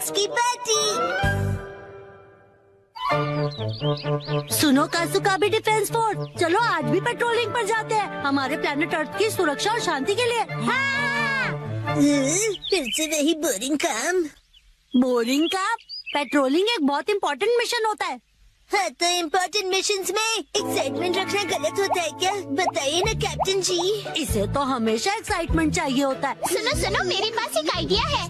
Snacks की party. सुनो कासुका भी डिफेंस फोर्स, चलो आज भी पेट्रोलिंग पर जाते हैं हमारे प्लेनेट अर्थ की सुरक्षा और शांति के लिए। फिर से वही बोरिंग काम। बोरिंग का पेट्रोलिंग एक बहुत इम्पोर्टेंट मिशन होता है। हाँ, तो इम्पोर्टेंट मिशंस में एक्साइटमेंट रखना गलत होता है क्या? बताइए ना कैप्टन जी। इसे तो हमेशा एक्साइटमेंट चाहिए होता है। सुनो सुनो, मेरे पास एक आइडिया है।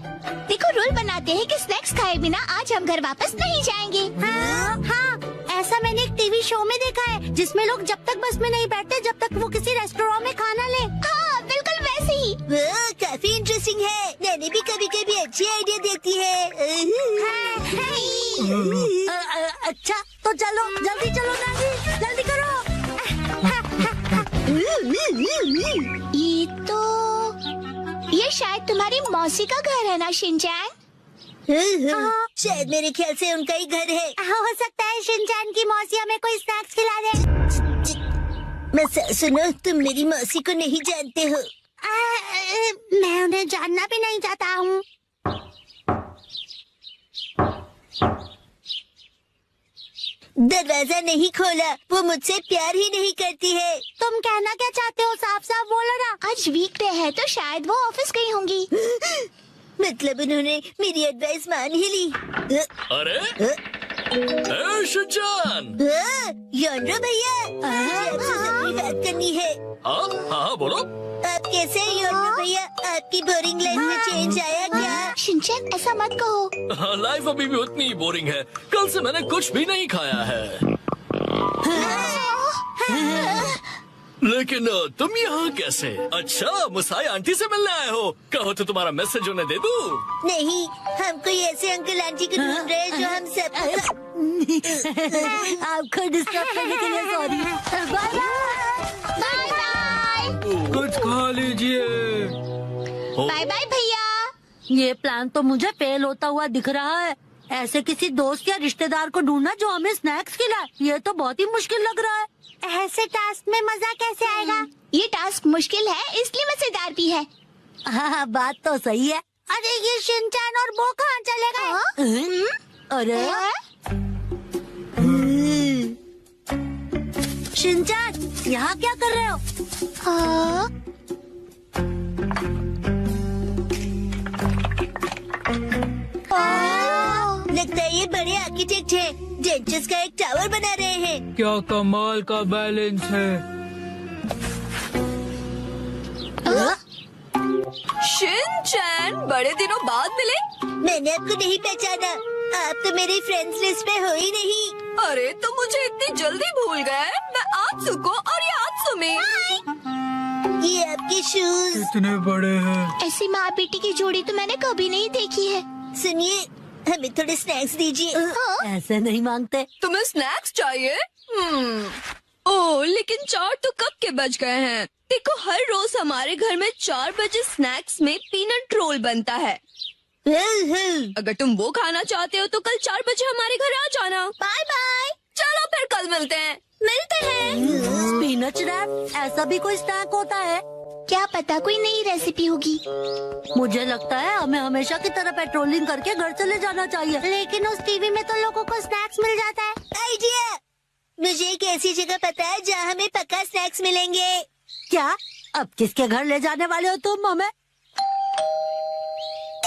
देखो, रूल बनाते हैं कि स्नैक्स खाए बिना आज हम घर वापस नहीं जाएंगे। हाँ, ऐसा मैंने एक टीवी शो में देखा है जिसमें लोग जब तक बस में नहीं बैठते जब तक वो किसी रेस्टोरेंट में खाना ले। हाँ, बिल्कुल वैसे ही। वो काफी इंटरेस्टिंग है। मैंने भी कभी कभी अच्छी आइडिया देती है। अच्छा तो चलो, जल्दी चलो नानी, जल्दी करो। ये शायद तुम्हारी मौसी का घर है ना शिनचैन? शायद मेरे ख्याल से उनका ही घर है। हो सकता है शिनचैन की मौसी हमें कोई स्नैक्स खिला दे। मैं सुनो, तुम मेरी मौसी को नहीं जानते हो। मैं उन्हें जानना भी नहीं चाहता हूँ। दरवाजा नहीं खोला, वो मुझसे प्यार ही नहीं करती है। तुम कहना क्या चाहते हो? साफ साफ बोलो ना। आज वीकडे है तो शायद वो ऑफिस गई होंगी। मतलब उन्होंने मेरी एडवाइस मान ही ली। अरे शिनचैन, योनरो भैया, मुझे आपसे जरूरी बात करनी है। हाँ हाँ बोलो। आप कैसे हैं योनरो भैया? आपकी बोरिंग लाइफ में चेंज आया क्या? शिनचैन, ऐसा मत कहो। लाइफ अभी भी उतनी ही बोरिंग है। कल से मैंने कुछ भी नहीं खाया है। लेकिन तुम यहाँ कैसे? अच्छा, मुसाई आंटी से मिलने आए हो। कहो तो तुम्हारा मैसेज उन्हें दे दूँ? नहीं, हम कोई ऐसे अंकल आंटी को ढूंढ रहे हैं जो हम सब। आपको डिस्टर्ब करने के लिए सॉरी। Bye bye bye. कुछ खा लीजिए। बाय बाय भैया। ये प्लान तो मुझे फेल होता हुआ दिख रहा है। ऐसे किसी दोस्त या रिश्तेदार को ढूंढना जो हमें स्नैक्स खिलाए, ये तो बहुत ही मुश्किल लग रहा है। ऐसे टास्क में मजा कैसे आएगा? ये टास्क मुश्किल है इसलिए मजेदार भी है। हाँ, बात तो सही है। अरे ये शिनचैन और वो कहाँ चले गए? अरे शिनचैन, यहाँ क्या कर रहे हो? लगता है ये बड़े आर्किटेक्ट हैं। डेंचर्स का एक टावर बना रहे हैं। क्या कमाल का बैलेंस है। शिनचैन, बड़े दिनों बाद मिले। मैंने आपको नहीं पहचाना। आप तो मेरी फ्रेंड्स लिस्ट में हो ही नहीं। अरे तो मुझे इतनी जल्दी भूल गए। मैं आत्सुको और ये आत्सुमी। ये आपके शूज कितने बड़े हैं। ऐसी माँ बेटी की जोड़ी तो मैंने कभी नहीं देखी है। सुनिए, हमें थोड़े स्नैक्स दीजिए। ऐसे नहीं मांगते। तुम्हें स्नैक्स चाहिए? ओह, लेकिन 4 तो कब के बज गए हैं। देखो, हर रोज हमारे घर में 4 बजे स्नैक्स में पीनट रोल बनता है। अगर तुम वो खाना चाहते हो तो कल 4 बजे हमारे घर आ जाना। Bye bye. चलो फिर कल मिलते हैं। मिलते हैं। स्पिनच रैप, ऐसा भी कोई स्नैक होता है? क्या पता कोई नई रेसिपी होगी। मुझे लगता है हमें हमेशा की तरह पेट्रोलिंग करके घर चले जाना चाहिए। लेकिन उस टीवी में तो लोगों को स्नैक्स मिल जाता है। आइडिया! मुझे एक ऐसी जगह पता है जहाँ हमें पक्का स्नैक्स मिलेंगे। क्या? अब किसके घर ले जाने वाले हो तुम हमें?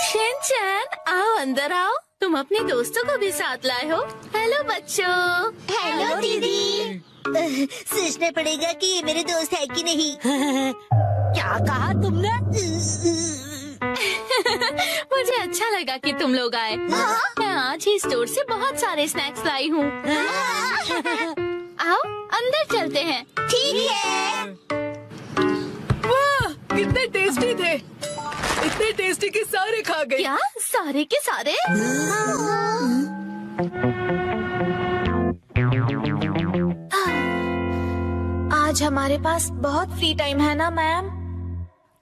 शिनचैन, आओ अंदर आओ। तुम अपने दोस्तों को भी साथ लाए हो। हेलो बच्चों। हेलो दीदी। सोचना पड़ेगा कि ये मेरे दोस्त है कि नहीं। क्या कहा तुमने? मुझे अच्छा लगा कि तुम लोग आए। मैं आज ही स्टोर से बहुत सारे स्नैक्स लाई हूँ। आओ अंदर चलते हैं। ठीक है। वाह, कितने टेस्टी थे। इतने टेस्टी कि सारे खा गए। क्या सारे के सारे? आज हमारे पास बहुत फ्री टाइम है ना मैम?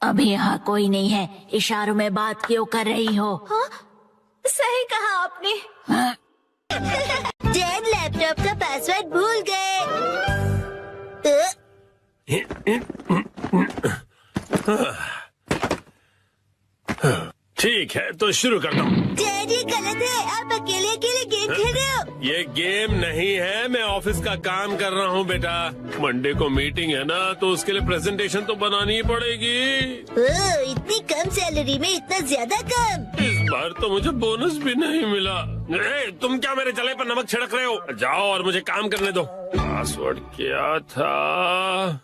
अभी यहाँ कोई नहीं है। इशारों में बात क्यों कर रही हो? सही कहा आपने। डैड लैपटॉप का पासवर्ड भूल गए। ठीक है तो शुरू करता हूँ। डैड ये गलत है, आप अकेले अकेले गेम खेल रहे हो। ये गेम नहीं है, मैं ऑफिस का काम कर रहा हूँ बेटा। मंडे को मीटिंग है ना, तो उसके लिए प्रेजेंटेशन तो बनानी ही पड़ेगी। ओह, इतनी कम सैलरी में इतना ज्यादा कम। इस बार तो मुझे बोनस भी नहीं मिला। तुम क्या मेरे जले पर नमक छिड़क रहे हो? जाओ और मुझे काम करने दो। पासवर्ड क्या था?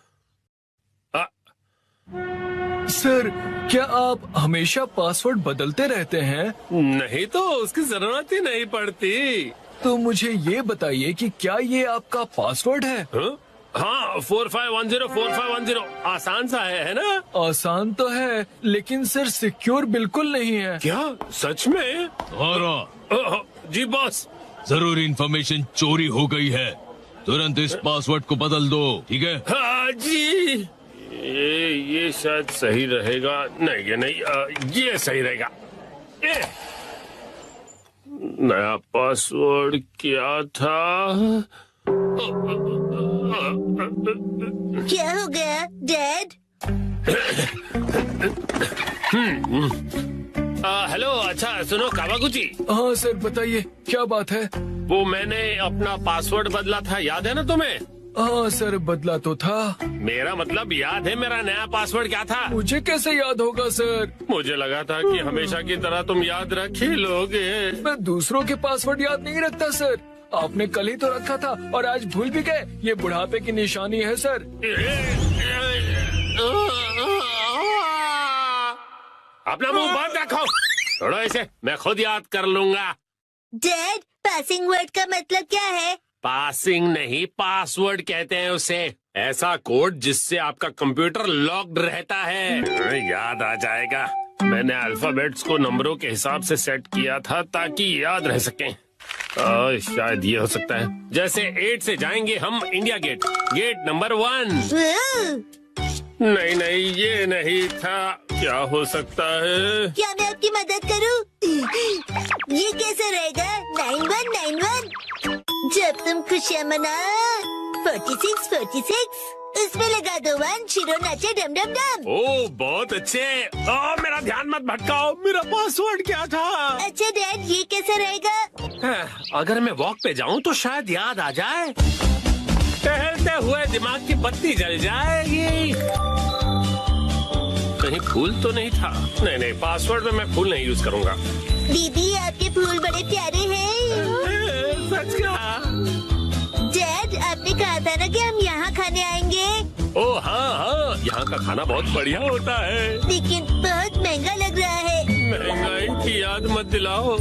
सर, क्या आप हमेशा पासवर्ड बदलते रहते हैं? नहीं तो उसकी जरूरत ही नहीं पड़ती। तो मुझे ये बताइए कि क्या ये आपका पासवर्ड है? हाँ 4510 आसान सा है ना? आसान तो है, लेकिन सर सिक्योर बिल्कुल नहीं है। क्या सच में? जी बॉस। जरूरी इंफॉर्मेशन चोरी हो गई है, तुरंत इस पासवर्ड को बदल दो, ठीक है? हाँ जी। ये शायद सही रहेगा। नहीं ये नहीं, ये सही रहेगा। नया पासवर्ड क्या था? क्या हो गया डैड? हेलो, अच्छा सुनो कावागुची। हाँ सर बताइए, क्या बात है? वो मैंने अपना पासवर्ड बदला था, याद है ना तुम्हें? हाँ सर बदला तो था। मेरा मतलब याद है मेरा नया पासवर्ड क्या था? मुझे कैसे याद होगा सर? मुझे लगा था कि हमेशा की तरह तुम याद रख ही लोगे। मैं दूसरों के पासवर्ड याद नहीं रखता सर। आपने कल ही तो रखा था और आज भूल भी गए। ये बुढ़ापे की निशानी है सर। अपना मुंह बंद रखो। छोड़ो इसे, मैं खुद याद कर लूंगा। डैड, पासिंग वर्ड का मतलब क्या है? पासिंग नहीं, पासवर्ड कहते हैं उसे। ऐसा कोड जिससे आपका कंप्यूटर लॉक्ड रहता है। याद आ जाएगा। मैंने अल्फाबेट्स को नंबरों के हिसाब से सेट किया था ताकि याद रह सकें। शायद ये हो सकता है। जैसे 8 से जाएंगे हम इंडिया गेट, गेट नंबर 1। नहीं ये नहीं था। क्या हो सकता है? क्या मैं आपकी मदद करूं? ये कैसा रहेगा? 9191। जब तुम खुशियाँ मना 46 उसमें लगा दो 1, शिरो नाचे डम डम डम। ओह बहुत अच्छे। मेरा ध्यान मत भटकाओ, मेरा पासवर्ड क्या था? अच्छा डैड, ये कैसा रहेगा? अगर मैं वॉक पे जाऊं तो शायद याद आ जाए। टहलते हुए दिमाग की बत्ती जल जाएगी। कहीं फूल तो नहीं था? नहीं पासवर्ड में मैं फूल नहीं यूज करूंगा। दीदी आपके फूल बड़े प्यारे हैं। सच कहा। डैड, आपने कहा था ना कि हम यहाँ खाने आएंगे। ओह हाँ, यहाँ का खाना बहुत बढ़िया होता है। लेकिन बहुत महंगा लग रहा है। महंगाई की याद मत दिलाओ।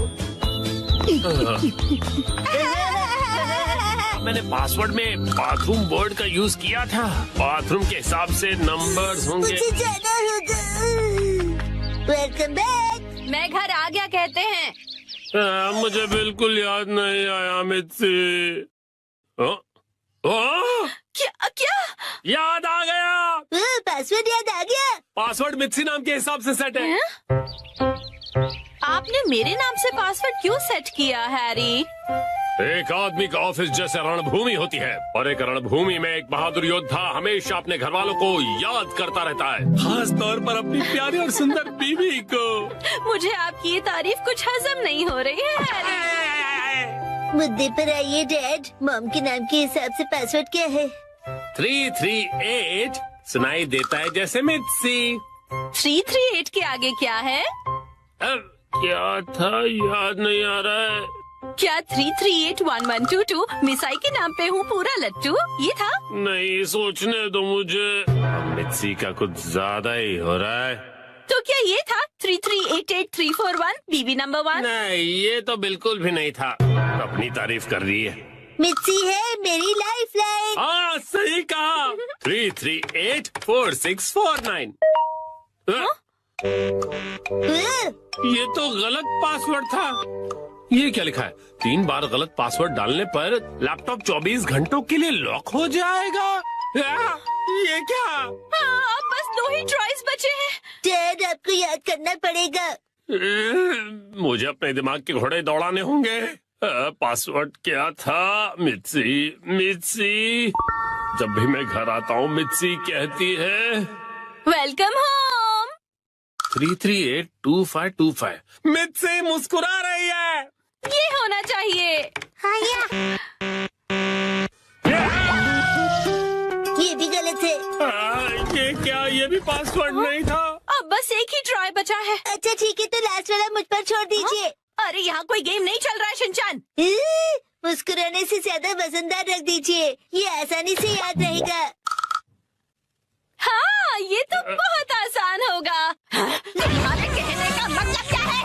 मैंने पासवर्ड में बाथरूम वर्ड का यूज किया था। बाथरूम के हिसाब से नंबर्स होंगे। मुझे जाना होगा। Welcome back. मैं घर आ गया कहते हैं। मुझे बिल्कुल याद नहीं आया मित्सी। क्या? याद आ गया। पासवर्ड याद आ गया। पासवर्ड मित्सी नाम के हिसाब से सेट है। आपने मेरे नाम से पासवर्ड क्यों सेट किया हैरी? एक आदमी का ऑफिस जैसे रणभूमि होती है, और एक रणभूमि में एक बहादुर योद्धा हमेशा अपने घर वालों को याद करता रहता है, खास तौर पर अपनी प्यारी और सुंदर बीवी को। मुझे आपकी ये तारीफ कुछ हजम नहीं हो रही है हैरी। मुद्दे पर आइए डैड। मॉम के नाम के हिसाब से पासवर्ड क्या है? 338 सुनाई देता है जैसे मित्सी। 338 के आगे क्या है? अब क्या था याद नहीं आ रहा है। क्या 3381122 मिसाई के नाम पे हूँ पूरा लट्टू, ये था? नहीं सोचने दो मुझे। मित्सी का कुछ ज्यादा ही हो रहा है। तो क्या ये था 3388341 बीबी नंबर 1? नहीं ये तो बिल्कुल भी नहीं था। अपनी तारीफ कर रही है। मित्सी है मेरी लाइफ लाइन। हाँ सही कहा। 3384649। ये तो गलत पासवर्ड था। ये क्या लिखा है? 3 बार गलत पासवर्ड डालने पर लैपटॉप 24 घंटों के लिए लॉक हो जाएगा। ये क्या? हाँ, अब बस 2 ही ट्राइज बचे हैं। डैड आपको याद करना पड़ेगा। मुझे अपने दिमाग के घोड़े दौड़ाने होंगे। पासवर्ड क्या था? मित्सी। जब भी मैं घर आता हूँ मित्सी कहती है वेलकम होम। 338255 मुझसे मुस्कुरा रही है। ये होना चाहिए। ये भी गलत है। ये क्या, ये भी पासवर्ड नहीं था। अब बस एक ही ट्राई बचा है। अच्छा ठीक है, तो लास्ट वाला मुझ पर छोड़ दीजिए। अरे यहाँ कोई गेम नहीं चल रहा है शिनचान। मुस्कुराने से ज्यादा वजनदार रख दीजिए, ये आसानी से याद रहेगा। हाँ, ये तो बहुत आसान होगा। तुम्हारे कहने का मतलब क्या है?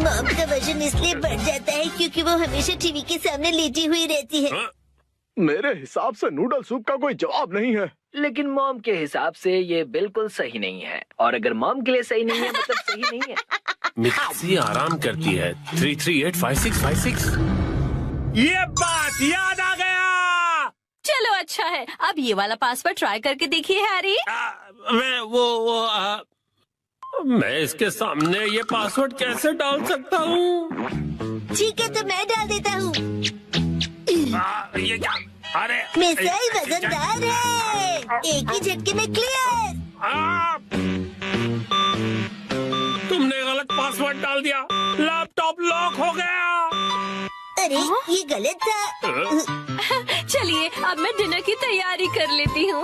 मॉम का वजन इसलिए बढ़ जाता है क्योंकि वो हमेशा टीवी के सामने लेटी हुई रहती है। मेरे हिसाब से नूडल सूप का कोई जवाब नहीं है। लेकिन मॉम के हिसाब से ये बिल्कुल सही नहीं है, और अगर मॉम के लिए सही नहीं है मतलब सही नहीं है। मिक्सी आराम करती है। 33855656। ये बात याद आ गया। चलो अच्छा है, अब ये वाला पासवर्ड ट्राई करके देखिए हैरी। मैं इसके सामने ये पासवर्ड कैसे डाल सकता हूँ? ठीक है, तो मैं डाल देता हूँ। ये क्या? अरे मिसाइल वजनदार है, एक ही झटके में क्लियर। तुमने गलत पासवर्ड डाल दिया, लैपटॉप लॉक हो गया। अरे ये गलत था। चलिए अब मैं डिनर की तैयारी कर लेती हूँ।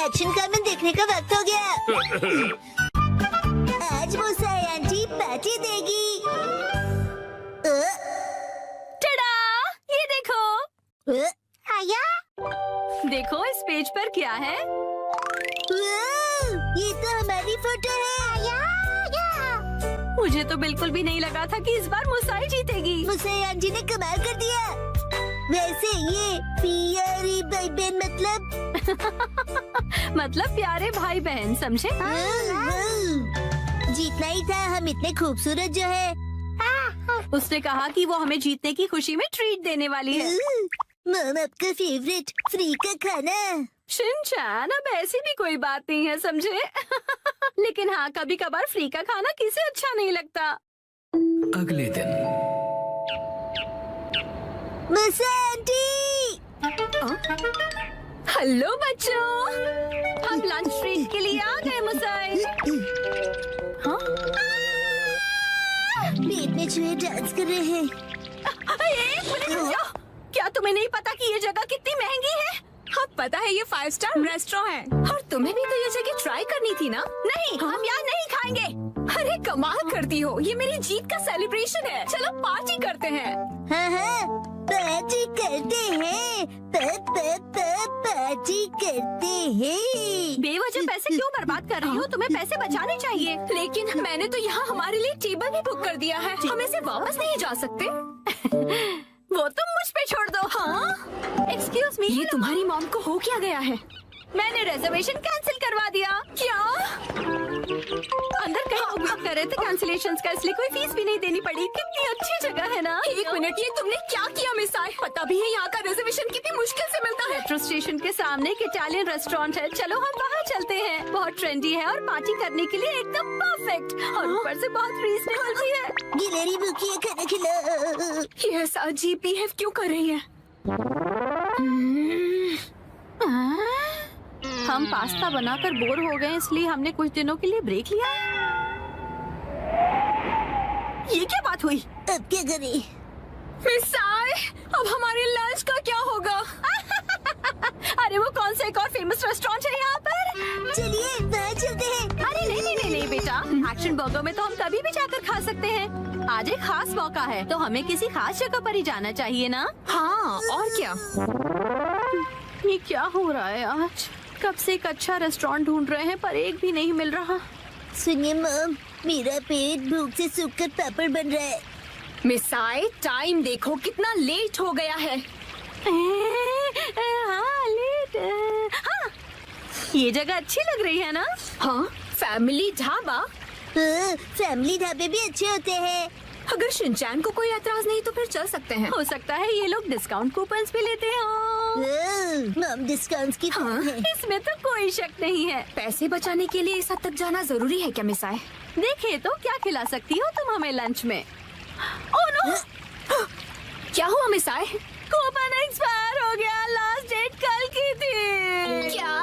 एक्शन कमेंट देखने का वक्त हो गया। आज मुसाई आंटी पार्टी देगी। टडा, ये देखो। आया? देखो इस पेज पर क्या है। ये तो हमारी फोटो है। मुझे तो बिल्कुल भी नहीं लगा था कि इस बार मुसाई जीतेगी। मुसाई आंटी ने कमाल कर दिया। वैसे ये प्यारे भाई बहन मतलब प्यारे भाई बहन, समझे? जीतना ही था, हम इतने खूबसूरत जो है। उसने कहा कि वो हमें जीतने की खुशी में ट्रीट देने वाली है। मॉम आपका फेवरेट फ्री का खाना। शिनचैन, अब ऐसी भी कोई बात नहीं है, समझे? लेकिन हाँ, कभी कभार फ्री का खाना किसे अच्छा नहीं लगता। अगले दिन मुसाई हेलो बच्चों, हम लंच ट्रीट के लिए आ गए। मुसाई, हाँ? पेट में चूहे डांस कर रहे हैं। क्या तुम्हें नहीं पता कि ये जगह कितनी महंगी है? हाँ पता है, ये 5 स्टार रेस्टोरेंट है। और तुम्हें भी तो ये जगह ट्राई करनी थी ना? नहीं, हम यहाँ नहीं खाएंगे। अरे कमाल करती हो, ये मेरी जीत का सेलिब्रेशन है। चलो पार्टी करते हैं। हाँ हाँ, पार्टी करते हैं। पार्टी करते हैं। बेवजह पैसे क्यों बर्बाद कर रही हो? तुम्हें पैसे बचाने चाहिए। लेकिन मैंने तो यहाँ हमारे लिए टेबल भी बुक कर दिया है, हम इसे वापस नहीं जा सकते। वो तुम मुझ पे छोड़ दो। हाँ? एक्सक्यूज मी, ये तुम्हारी मॉम को हो क्या गया है? मैंने रिजर्वेशन कैंसिल करवा दिया। क्या? अंदर कहीं उपयोग कर रहे थे कैंसिलेशंस का, इसलिए कोई फीस भी नहीं देनी पड़ी। कितनी अच्छी जगह है ना? एक मिनट, ये तुमने क्या किया मिसाई? पता भी है यहाँ का रिजर्वेशन कितनी मुश्किल से मिलता है। मेट्रो स्टेशन के सामने एक इटालियन रेस्टोरेंट है, चलो हम वहाँ चलते हैं। बहुत ट्रेंडी है और पार्टी करने के लिए एकदम परफेक्ट, और ऊपर से बहुत रीजनेबल भी है। गिलहरी भूखी है, खाना खिलाओ। ये ऐसा अजीब बिहेव क्यों कर रही है? हम पास्ता बनाकर बोर हो गए, इसलिए हमने कुछ दिनों के लिए ब्रेक लिया। ये क्या बात हुई? अब क्या करें? मिसाई, अब हमारे लंच का क्या होगा? अरे वो कौन सा एक और फेमस रेस्टोरेंट है यहाँ पर? चलिए वहाँ चलते हैं। अरे नहीं बेटा, एक्शन बर्गर में तो हम कभी भी जाकर खा सकते हैं। आज एक खास मौका है, तो हमें किसी खास जगह पर ही जाना चाहिए ना? हाँ, और क्या? ये क्या हो रहा है आज? कब से एक अच्छा रेस्टोरेंट ढूंढ रहे हैं पर एक भी नहीं मिल रहा। सुनिए मॉम, मेरा पेट भूख से सूखकर पापड़ बन रहा है। मिसाई, टाइम देखो कितना लेट हो गया है। हाँ लेट। हाँ, ये जगह अच्छी लग रही है ना? हाँ, फैमिली ढाबा। फैमिली ढाबे भी अच्छे होते हैं। अगर शिनचैन को कोई एतराज नहीं तो फिर चल सकते हैं। हो सकता है ये लोग डिस्काउंट कूपन्स भी लेते हो। मॉम डिस्काउंट्स की हाँ, इसमें तो कोई शक नहीं है। पैसे बचाने के लिए इस हद तक जाना जरूरी है क्या मिसाई? देखे तो क्या खिला सकती हो तुम हमें लंच में? Oh no! क्या हुआ मिसाई? कूपन एक्सपायर हो गया, लास्ट डेट कल की थी। क्या?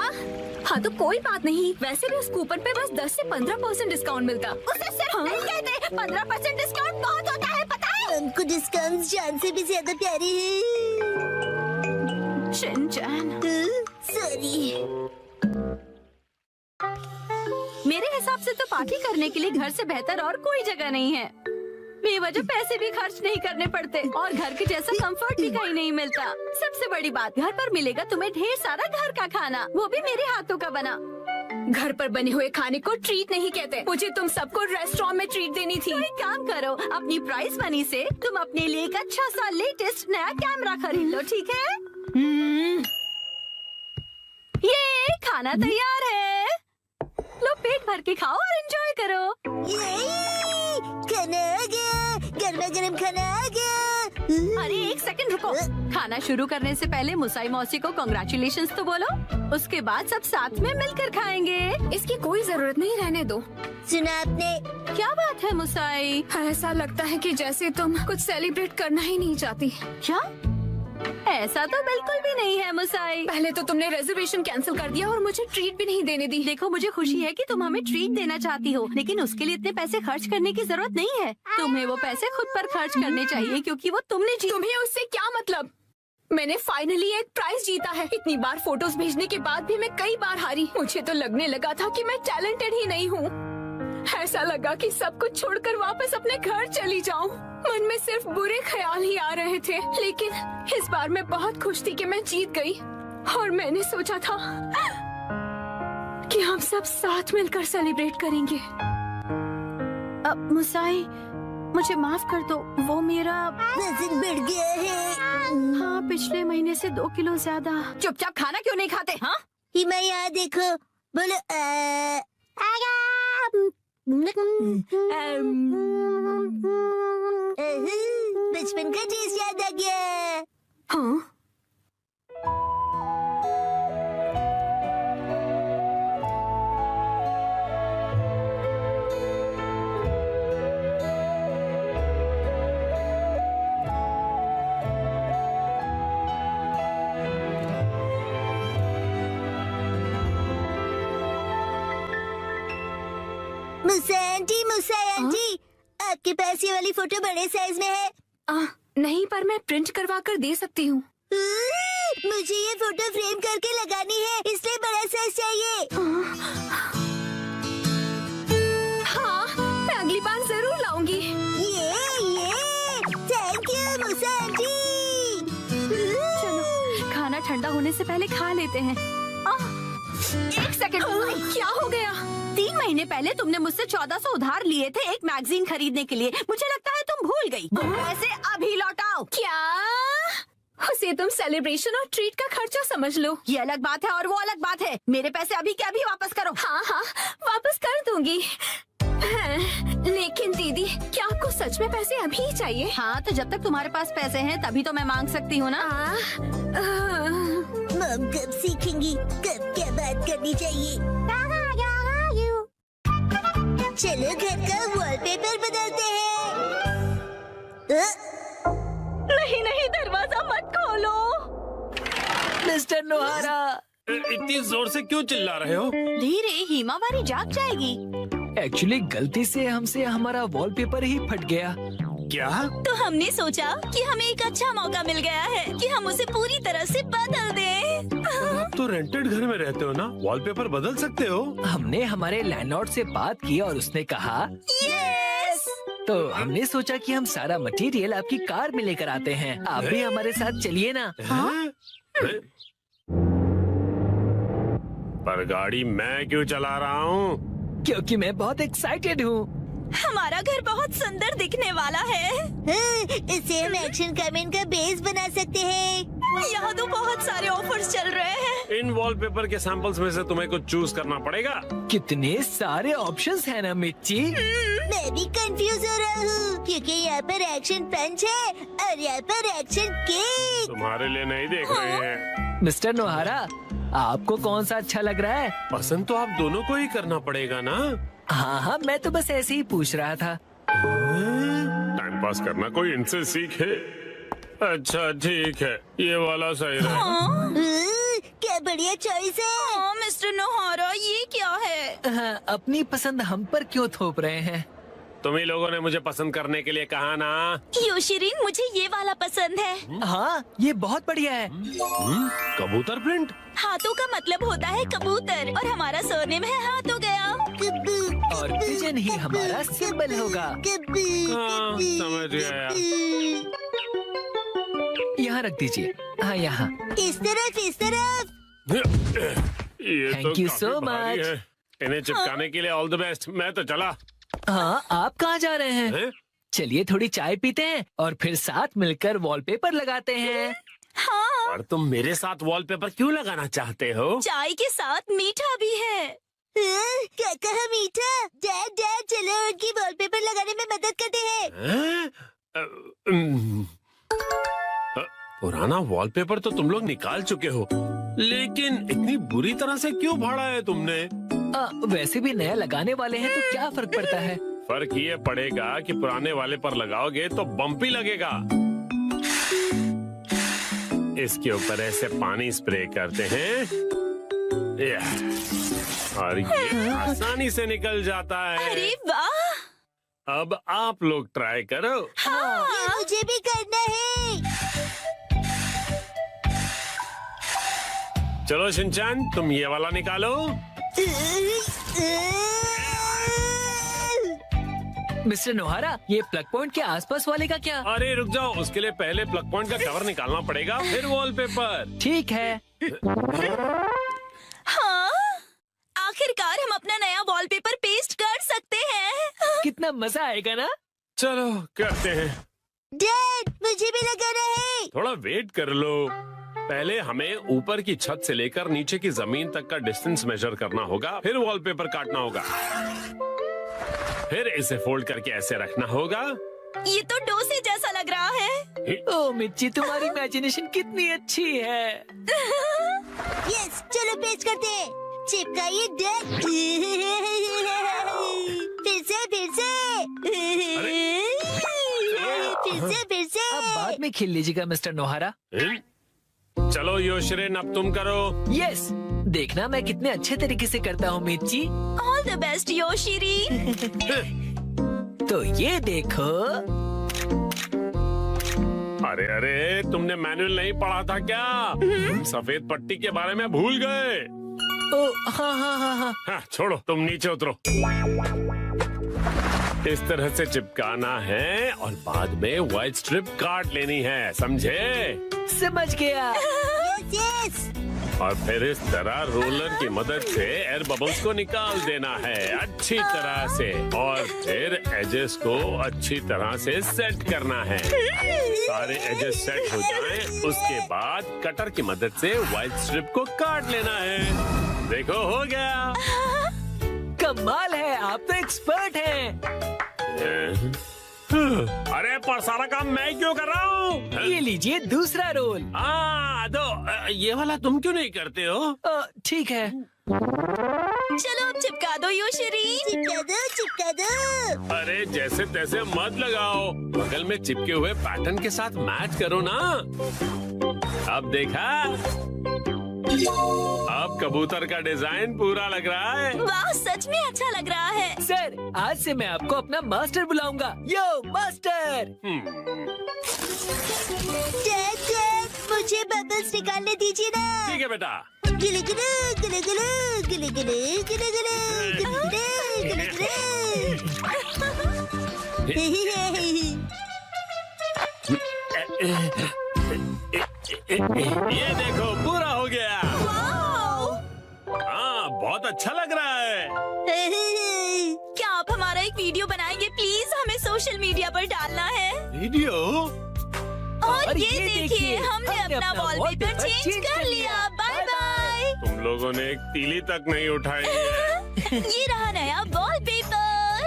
हाँ तो कोई बात नहीं, वैसे भी उस कूपन पे बस 10 से 15% डिस्काउंट मिलता। उसे सिर्फ नहीं कहते, 15% डिस्काउंट बहुत होता है, पता है? हमको डिस्काउंट जान से भी ज्यादा प्यारे हैं। Shinchan, sorry. मेरे हिसाब से तो पार्टी करने के लिए घर से बेहतर और कोई जगह नहीं है। बेवजह पैसे भी खर्च नहीं करने पड़ते और घर के जैसा कंफर्ट भी कहीं नहीं मिलता। सबसे बड़ी बात, घर पर मिलेगा तुम्हें ढेर सारा घर का खाना, वो भी मेरे हाथों का बना। घर पर बने हुए खाने को ट्रीट नहीं कहते। मुझे तुम सबको रेस्टोरेंट में ट्रीट देनी थी। तो एक काम करो, अपनी प्राइस मनी से तुम अपने लिए एक अच्छा सा लेटेस्ट नया कैमरा खरीद लो, ठीक है? ये खाना तैयार है, लो पेट भर के खाओ और एंजॉय करो। खाना आ गया, गर्मा गर्म खाना आ गया। अरे एक सेकंड रुको, खाना शुरू करने से पहले मुसाई मौसी को कांग्रेचुलेशंस तो बोलो, उसके बाद सब साथ में मिलकर खाएंगे। इसकी कोई जरूरत नहीं, रहने दो। सुना आपने? क्या बात है मुसाई? ऐसा लगता है कि जैसे तुम कुछ सेलिब्रेट करना ही नहीं चाहती। क्या? ऐसा तो बिल्कुल भी नहीं है मुसाई। पहले तो तुमने रिजर्वेशन कैंसिल कर दिया और मुझे ट्रीट भी नहीं देने दी। देखो, मुझे खुशी है कि तुम हमें ट्रीट देना चाहती हो, लेकिन उसके लिए इतने पैसे खर्च करने की जरूरत नहीं है। तुम्हें वो पैसे खुद पर खर्च करने चाहिए, क्योंकि वो तुमने तुम्हें उससे क्या मतलब? मैंने फाइनली एक प्राइज जीता है। इतनी बार फोटोज भेजने के बाद भी मैं कई बार हारी। मुझे तो लगने लगा था कि मैं टैलेंटेड ही नहीं हूँ। ऐसा लगा कि सब कुछ छोड़कर वापस अपने घर चली जाऊं। मन में सिर्फ बुरे ख्याल ही आ रहे थे, लेकिन इस बार मैं बहुत खुश थी कि मैं जीत गई। और मैंने सोचा था कि हम सब साथ मिलकर सेलिब्रेट करेंगे। अब मुसाई, मुझे माफ कर दो, वो मेरा वजन बढ़ गया है। हाँ, पिछले महीने से 2 किलो ज्यादा। चुपचाप खाना क्यों नहीं खाते? हाँ, हिमा यहाँ देखो, बोलो बचपन का टेस्ट याद आ गया। हाँ, मुसा आंटी, आपके पास ये वाली फोटो बड़े साइज में है? नहीं, पर मैं प्रिंट करवा कर दे सकती हूँ। मुझे ये फोटो फ्रेम करके लगानी है, इसलिए बड़ा साइज चाहिए। हाँ, मैं अगली बार जरूर लाऊंगी। ये थैंक यू मुसा आंटी। चलो खाना ठंडा होने से पहले खा लेते हैं। एक सेकंड, क्या हो गया? 3 महीने पहले तुमने मुझसे 1400 उधार लिए थे एक मैगजीन खरीदने के लिए। मुझे लगता है तुम भूल गई। पैसे अभी लौटाओ। क्या? उसे तुम सेलिब्रेशन और ट्रीट का खर्चा समझ लो। ये अलग बात है और वो अलग बात है। मेरे पैसे अभी के अभी वापस करो। हाँ हाँ, वापस कर दूंगी। लेकिन दीदी, क्या आपको सच में पैसे अभी ही चाहिए? हाँ, तो जब तक तुम्हारे पास पैसे हैं तभी तो मैं मांग सकती हूँ ना। मम कब सीखेंगी कब क्या बात करनी चाहिए। चलो घर का वॉलपेपर बदलते हैं। नहीं, दरवाजा मत खोलो। मिस्टर नोहारा, इतनी जोर से क्यों चिल्ला रहे हो? धीरे, हिमावारी जाग जाएगी। एक्चुअली गलती से हमसे हमारा वॉलपेपर ही फट गया। क्या? तो हमने सोचा कि हमें एक अच्छा मौका मिल गया है कि हम उसे पूरी तरह से बदल दें। आप तो रेंटेड घर में रहते हो ना, वॉलपेपर बदल सकते हो। हमने हमारे लैंडलॉर्ड से बात की और उसने कहा यस। तो हमने सोचा कि हम सारा मटेरियल आपकी कार में लेकर आते हैं। आप भी हमारे साथ चलिए ना। हैं? पर गाड़ी मैं क्यों चला रहा हूँ? क्योंकि मैं बहुत एक्साइटेड हूँ। हमारा घर बहुत सुंदर दिखने वाला है। इसे हम एक्शन कमेंट का बेस बना सकते हैं। यहाँ तो बहुत सारे ऑफर्स चल रहे हैं। इन वॉलपेपर के सैंपल्स में से तुम्हें कुछ चूज करना पड़ेगा। कितने सारे ऑप्शंस हैं ना मिर्ची। मैं भी कंफ्यूज हो रहा हूँ, क्योंकि यहाँ पर एक्शन पंच है और यहाँ पर एक्शन केक। तुम्हारे लिए नहीं देख रहे हैं। मिस्टर नोहारा, आपको कौन सा अच्छा लग रहा है? पसंद तो आप दोनों को ही करना पड़ेगा ना। हाँ, मैं तो बस ऐसे ही पूछ रहा था। टाइम पास करना कोई इनसे सीखे। अच्छा ठीक है, ये वाला सही रहेगा। क्या बढ़िया चॉइस है। मिस्टर नोहारा, ये क्या है? हाँ, अपनी पसंद हम पर क्यों थोप रहे हैं? तुम ही लोगों ने मुझे पसंद करने के लिए कहा ना। योशिरीन, मुझे ये वाला पसंद है। हाँ, ये बहुत बढ़िया है। कबूतर प्रिंट। हाथों का मतलब होता है कबूतर और हमारा सरनेम है हाथों गया। और पिजन ही हमारा सिंबल होगा। हाँ, समझ गया। यहाँ रख दीजिए। हाँ, यहाँ। इस तरफ। ये Thank तो you काफी so भारी much. है। इन्हें चिपकाने के लिए ऑल द बेस्ट। मैं तो चला। हाँ, आप कहाँ जा रहे हैं? हैं? चलिए थोड़ी चाय पीते हैं और फिर साथ मिलकर वॉलपेपर लगाते हैं। हाँ, और तुम मेरे साथ वॉलपेपर क्यों लगाना चाहते हो? चाय के साथ मीठा भी है। क्या कहा मीठा? डैड चलो उनकी वॉलपेपर लगाने में मदद करते हैं। हैं? पुराना वॉलपेपर तो तुम लोग निकाल चुके हो, लेकिन इतनी बुरी तरह से क्यों फाड़ा है तुमने? वैसे भी नया लगाने वाले हैं तो क्या फर्क पड़ता है? फर्क ये पड़ेगा कि पुराने वाले पर लगाओगे तो बम्पी लगेगा। इसके ऊपर ऐसे पानी स्प्रे करते हैं और ये आसानी से निकल जाता है। अरे वाह! अब आप लोग ट्राई करो। ये मुझे भी करना है। चलो शिनचैन, तुम ये वाला निकालो। मिस्टर नोहारा, ये प्लग पॉइंट के आसपास वाले का क्या? अरे रुक जाओ, उसके लिए पहले प्लग पॉइंट का कवर निकालना पड़ेगा, फिर वॉलपेपर। ठीक है। हाँ, आखिरकार हम अपना नया वॉलपेपर पेस्ट कर सकते हैं। कितना मजा आएगा ना? चलो करते हैं। डैड, मुझे भी लगाना है। थोड़ा वेट कर लो। पहले हमें ऊपर की छत से लेकर नीचे की जमीन तक का डिस्टेंस मेजर करना होगा, फिर वॉलपेपर काटना होगा, फिर इसे फोल्ड करके ऐसे रखना होगा। ये तो डोसे जैसा लग रहा है। ओ मिर्ची, तुम्हारी इमेजिनेशन कितनी अच्छी है। यस, चलो पेस्ट करते हैं। चिपकाइए डैड। फिर से। अब बाद में खेल लीजिएगा मिस्टर नोहारा। चलो योशिरिन, अब तुम करो। यस, देखना मैं कितने अच्छे तरीके से करता हूँ मिर्ची। All the best Yoshiri. तो ये देखो। अरे अरे, तुमने मैनुअल नहीं पढ़ा था क्या? तुम सफेद पट्टी के बारे में भूल गए। ओ हाँ हाँ हाँ हाँ। हाँ, छोड़ो, तुम नीचे उतरो। इस तरह से चिपकाना है और बाद में व्हाइट स्ट्रिप काट लेनी है, समझे? समझ गया। यस। और फिर इस तरह रोलर की मदद से एयर बबल्स को निकाल देना है अच्छी तरह से, और फिर एजेस को अच्छी तरह से सेट करना है। सारे एजेस सेट हो जाएं, उसके बाद कटर की मदद से व्हाइट स्ट्रिप को काट लेना है। देखो, हो गया। कमाल है, आप तो एक्सपर्ट हैं। अरे पर सारा काम मैं क्यों कर रहा हूँ? ये लीजिए दूसरा रोल। दो, ये वाला तुम क्यों नहीं करते हो? ठीक है। चलो अब चिपका दो योशिरी। चिपका दो। अरे जैसे तैसे मत लगाओ, बगल में चिपके हुए पैटर्न के साथ मैच करो ना। अब देखा, अब कबूतर का डिजाइन पूरा लग रहा है। वाह, सच में अच्छा लग रहा है। सर, आज से मैं आपको अपना मास्टर बुलाऊंगा। यो मास्टर। डैड, मुझे बबल्स निकालने दीजिए ना। ठीक है बेटा। गिले गिले गिले गिले गिले गिले गिले गिले ये देखो, पूरा हो गया। हाँ, बहुत अच्छा लग रहा है। क्या आप हमारा एक वीडियो बनाएंगे प्लीज? हमें सोशल मीडिया पर डालना है। वीडियो? और ये देखिए, हमने अपना वॉलपेपर चेंज कर लिया। Bye bye. तुम लोगों ने एक तीली तक नहीं उठाई है। ये रहा नया वॉलपेपर।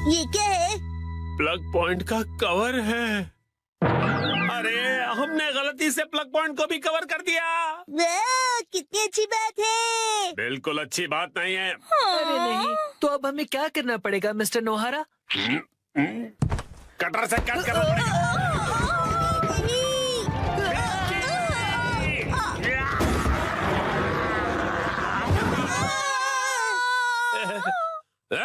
ये क्या है? प्लग पॉइंट का कवर है। अरे, हमने गलती से प्लग पॉइंट को भी कवर कर दिया। वाह, कितनी अच्छी बात है। बिल्कुल अच्छी बात नहीं है। अरे नहीं, तो अब हमें क्या करना पड़ेगा मिस्टर नोहारा? कटर से कट करना पड़ेगा। ये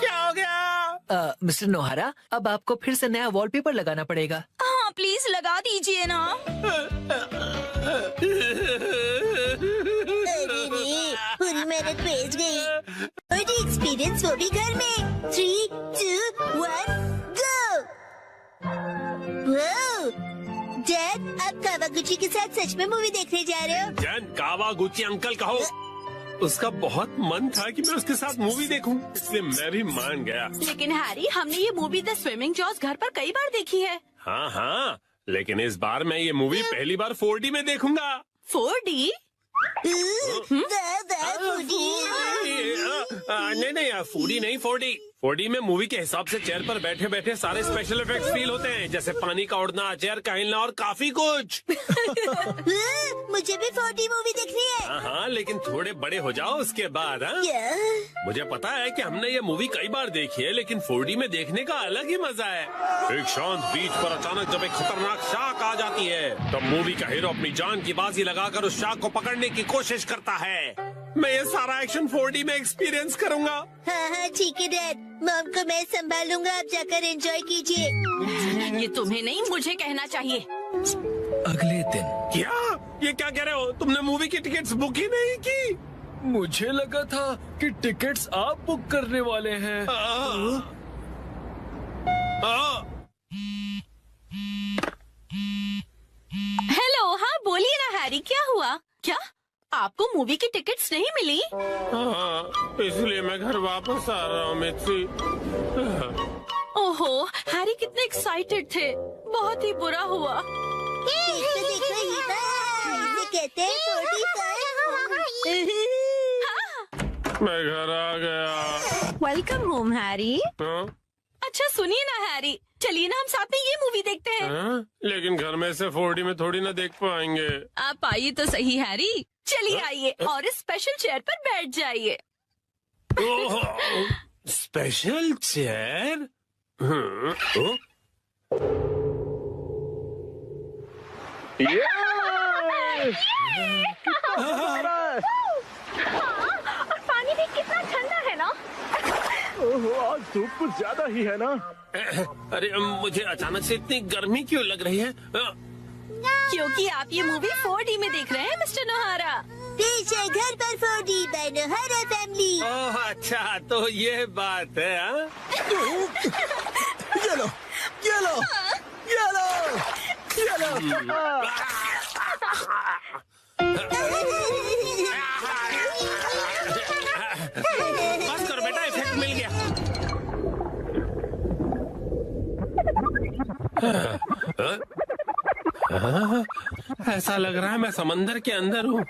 क्या हो गया? मिस्टर नोहारा, अब आपको फिर से नया वॉलपेपर लगाना पड़ेगा। हाँ प्लीज लगा दीजिए ना। अरे रे, पूरी मेहनत वेस्ट गई। और एक्सपीरियंस वो भी घर में। 3, 2, 1, गो। वाओ, डैड, आप कावागुची के साथ सच में मूवी देखने जा रहे हो? जन कावागुची अंकल कहो। उसका बहुत मन था कि मैं उसके साथ मूवी देखूं, इसलिए मैं भी मान गया। लेकिन हैरी, हमने ये मूवी द स्विमिंग जॉस घर पर कई बार देखी है। हाँ हाँ, लेकिन इस बार मैं ये मूवी पहली बार 4D में देखूंगा। 4D? नहीं 4D नहीं 4D। 4D में मूवी के हिसाब से चेयर पर बैठे बैठे सारे स्पेशल इफेक्ट्स फील होते हैं, जैसे पानी का उड़ना, चेयर का हिलना और काफी कुछ। मुझे भी 4D मूवी देखनी है। हाँ, लेकिन थोड़े बड़े हो जाओ उसके बाद। हाँ, मुझे पता है कि हमने ये मूवी कई बार देखी है, लेकिन 4D में देखने का अलग ही मजा है। एक शांत बीच पर अचानक जब एक खतरनाक शार्क आ जाती है, तब मूवी का हीरो अपनी जान की बाजी लगाकर उस शार्क को पकड़ने की कोशिश करता है। मैं ये सारा एक्शन 4D में एक्सपीरियंस करूंगा। हाँ हाँ ठीक है डैड, मॉम को मैं संभालूंगा, आप जाकर एंजॉय कीजिए। ये तुम्हें नहीं, मुझे कहना चाहिए। अगले दिन। क्या? ये क्या कह रहे हो? तुमने मूवी की टिकट्स बुक ही नहीं की? मुझे लगा था कि टिकट्स आप बुक करने वाले हैं। हेलो, हाँ बोलिए ना हैरी, क्या हुआ? क्या आपको मूवी की टिकट्स नहीं मिली? हाँ, इसलिए मैं घर वापस आ रहा हूँ मित्सी। ओहो, हैरी कितने एक्साइटेड थे, बहुत ही बुरा हुआ। देखो ये इसे कहते हैं 45। मैं घर आ गया। Welcome home Harry. हाँ? अच्छा सुनिए ना हैरी, चलिए ना हम साथ में ये मूवी देखते हैं। हाँ? लेकिन घर में से 4D में थोड़ी ना देख पाएंगे। आप आइए तो सही हैरी, चलिए आइए और इस स्पेशल चेयर पर बैठ जाइए। Special chair? और पानी भी कितना ठंडा है ना। आज धूप कुछ ज्यादा ही है ना। अरे मुझे अचानक से इतनी गर्मी क्यों लग रही है? क्योंकि आप ये मूवी 4D में देख रहे हैं मिस्टर नोहारा। पीछे घर पर 4D बाय नोहारा फैमिली। ओह अच्छा, तो ये बात है। हाँ? ये लो, ये लो, ये लो, ये लो। बस करो बेटा, इफेक्ट मिल गया। ऐसा लग रहा है मैं समंदर के अंदर हूँ।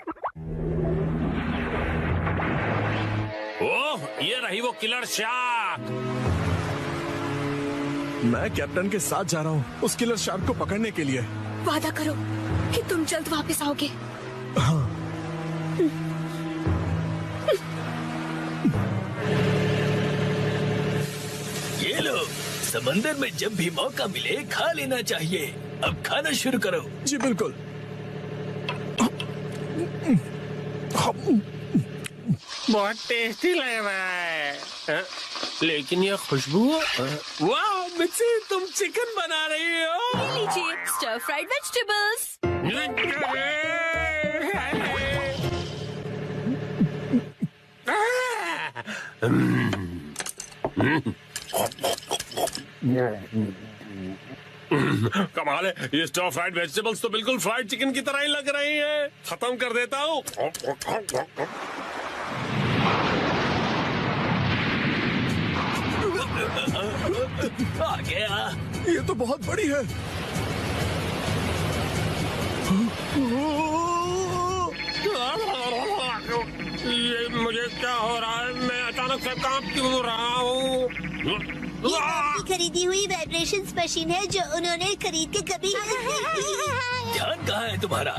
ओह, ये रही वो किलर शार्क। मैं कैप्टन के साथ जा रहा हूँ उस किलर शार्क को पकड़ने के लिए। वादा करो कि तुम जल्द वापस आओगे। हाँ। ये लो, समंदर में जब भी मौका मिले खा लेना चाहिए। अब खाना शुरू करो। जी बिल्कुल। बहुत टेस्टी लग रहा है। हाँ? लेकिन ये खुशबू, वाह मिक्सी, तुम चिकन बना रही हो। लीजिए स्टर फ्राइड वेजिटेबल्स। कमाल है, ये स्टर फ्राइड वेजिटेबल्स तो बिल्कुल फ्राइड चिकन की तरह ही लग रही हैं। खत्म कर देता हूँ। आ गया। ये तो बहुत बड़ी है। ये मुझे क्या हो रहा है? मैं अचानक से कांप क्यों रहा हूँ? ये आपकी खरीदी हुई वाइब्रेशंस मशीन है जो उन्होंने खरीद के कभी ध्यान कहाँ है तुम्हारा?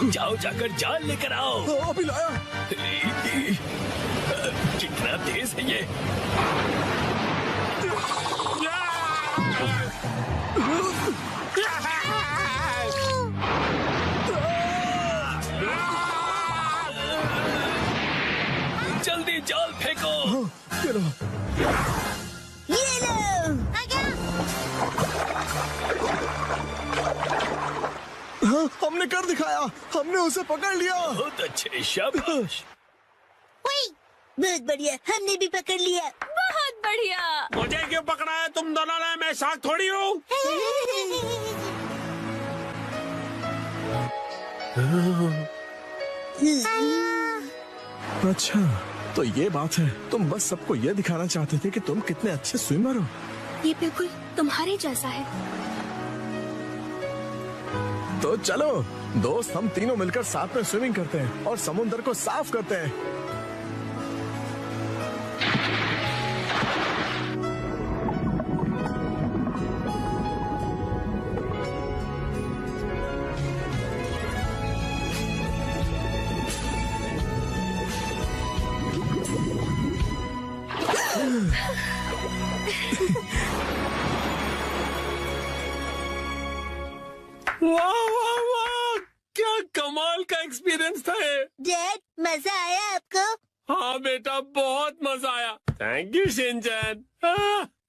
जाओ जाकर जाल लेकर आओ। अभी लाया। कितना तेज है ये। जाल फेंको। ये लो। ये लो। हाँ, हमने कर दिखाया, हमने उसे पकड़ लिया। बहुत अच्छे, शाबाश। बहुत बढ़िया, हमने भी पकड़ लिया। बहुत बढ़िया। मुझे क्यों पकड़ा है तुम दोनों ने? मैं शार्क थोड़ी हूँ। अच्छा, तो ये बात है। तुम बस सबको ये दिखाना चाहते थे कि तुम कितने अच्छे स्विमर हो। ये बिल्कुल तुम्हारे जैसा है। तो चलो दोस्त, हम तीनों मिलकर साथ में स्विमिंग करते हैं और समुद्र को साफ करते हैं। वाह वाह वाह, क्या कमाल का एक्सपीरियंस था ये। डैड, मजा आया आपको? हाँ बेटा, बहुत मजा आया। Thank you Shinchan.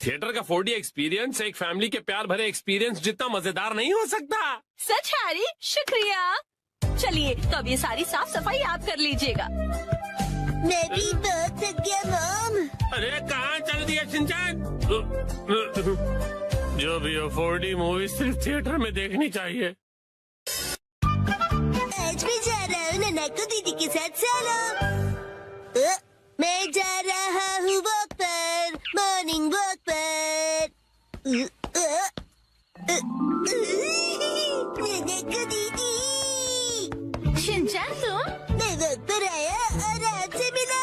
थिएटर का 4D एक्सपीरियंस एक फैमिली के प्यार भरे एक्सपीरियंस जितना मजेदार नहीं हो सकता। सच हैरी, शुक्रिया। चलिए तो अब ये सारी साफ सफाई आप कर लीजिएगा। मैं भी बहुत थक गया मॉम। अरे कहाँ चल दिया शिनचैन? जो भी हो, 4D मूवी सिर्फ थिएटर में देखनी चाहिए। आज मैं जा रहा हूँ नानाको दीदी के साथ सोलो। मैं जा रहा हूँ वॉक पर, मॉर्निंग वॉक पर। नानाको दीदी। शिनचैन तुम? मैं वॉक पर आया और आपसे मिला।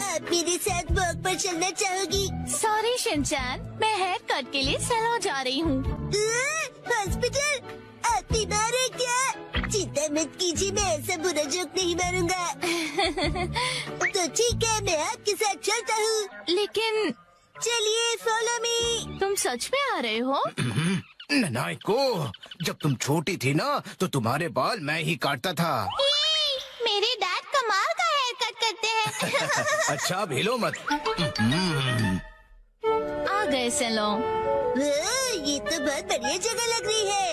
आप मेरे साथ वॉक पर चलना चाहोगी? सॉरी शिनचैन, मैं हेयर कट के लिए सैलून जा रही हूँ। हॉस्पिटल? आप बीमार है क्या? चिंता मत कीजिए, मैं ऐसा बुरा जोक नहीं मारूंगा। तो ठीक है, मैं आपके साथ चलता हूँ। लेकिन चलिए फॉलो मी। तुम सच में आ रहे हो? नानाको, जब तुम छोटी थी ना तो तुम्हारे बाल मैं ही काटता था। मेरे डैड कमाल का हेयर कट करते हैं। अच्छा, अब हिलो मत। आ गए सैलून। ये तो बहुत बढ़िया जगह लग रही है,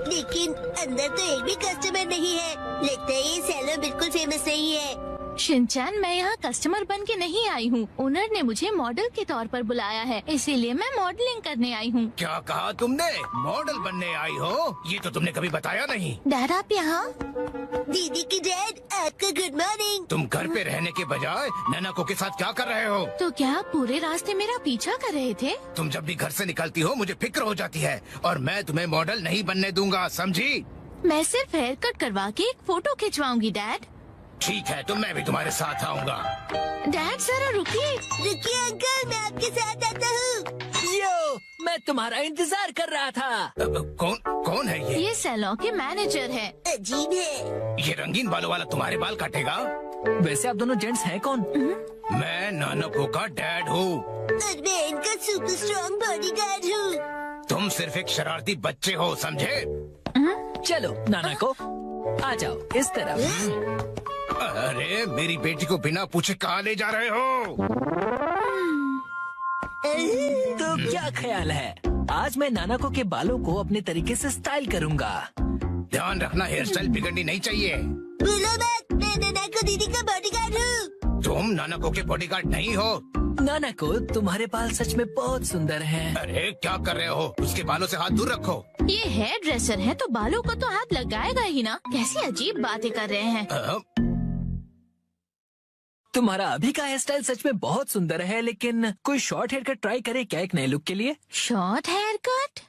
लेकिन अंदर तो एक भी कस्टमर नहीं है। लगता है ये सैलून बिल्कुल फेमस नहीं है। शिनचैन, मैं यहाँ कस्टमर बन के नहीं आई हूँ। ओनर ने मुझे मॉडल के तौर पर बुलाया है, इसीलिए मैं मॉडलिंग करने आई हूँ। क्या कहा तुमने? मॉडल बनने आई हो? ये तो तुमने कभी बताया नहीं। डैड आप यहाँ? दीदी की डैड, आपका गुड मॉर्निंग। तुम घर पे रहने के बजाय नानाको के साथ क्या कर रहे हो? तो क्या आप पूरे रास्ते मेरा पीछा कर रहे थे? तुम जब भी घर से निकलती हो मुझे फिक्र हो जाती है, और मैं तुम्हें मॉडल नहीं बनने दूंगा, समझी? मैं सिर्फ हेयर कट करवा के एक फोटो खिंचवाऊंगी डैड। ठीक है, तो मैं भी तुम्हारे साथ आऊंगा। डैड जरा रुकिए। रुकिए अंकल, मैं आपके साथ आता हूँ। यो, मैं तुम्हारा इंतजार कर रहा था। कौन है ये? ये सैलून के मैनेजर है। अजीब है। ये रंगीन बालों वाला तुम्हारे बाल काटेगा? वैसे आप दोनों जेंट्स हैं कौन? मैं नानाको का डैड हूँ। और मैं इनका सुपर स्ट्रॉन्ग बॉडीगार्ड हूँ। तुम सिर्फ एक शरारती बच्चे हो, समझे? चलो नानाको, आ जाओ इस तरफ। अरे मेरी बेटी को बिना पूछे कहाँ ले जा रहे हो? तो क्या ख्याल है, आज मैं नानाको के बालों को अपने तरीके से स्टाइल करूंगा। ध्यान रखना, हेयर स्टाइल बिगड़नी नहीं चाहिए। बोलो मत, मैं नानाको दीदी का बॉडीगार्ड हूँ। तुम नानाको के बॉडीगार्ड नहीं हो। नानाको, तुम्हारे बाल सच में बहुत सुंदर हैं। अरे क्या कर रहे हो? उसके बालों से हाथ दूर रखो। ये हेयर ड्रेसर है तो बालों को तो हाथ लगाएगा ही ना। कैसी अजीब बातें कर रहे हैं। तुम्हारा अभी का हेयर स्टाइल सच में बहुत सुंदर है, लेकिन कोई शॉर्ट हेयर कट ट्राई करे क्या एक नए लुक के लिए? Short hair cut?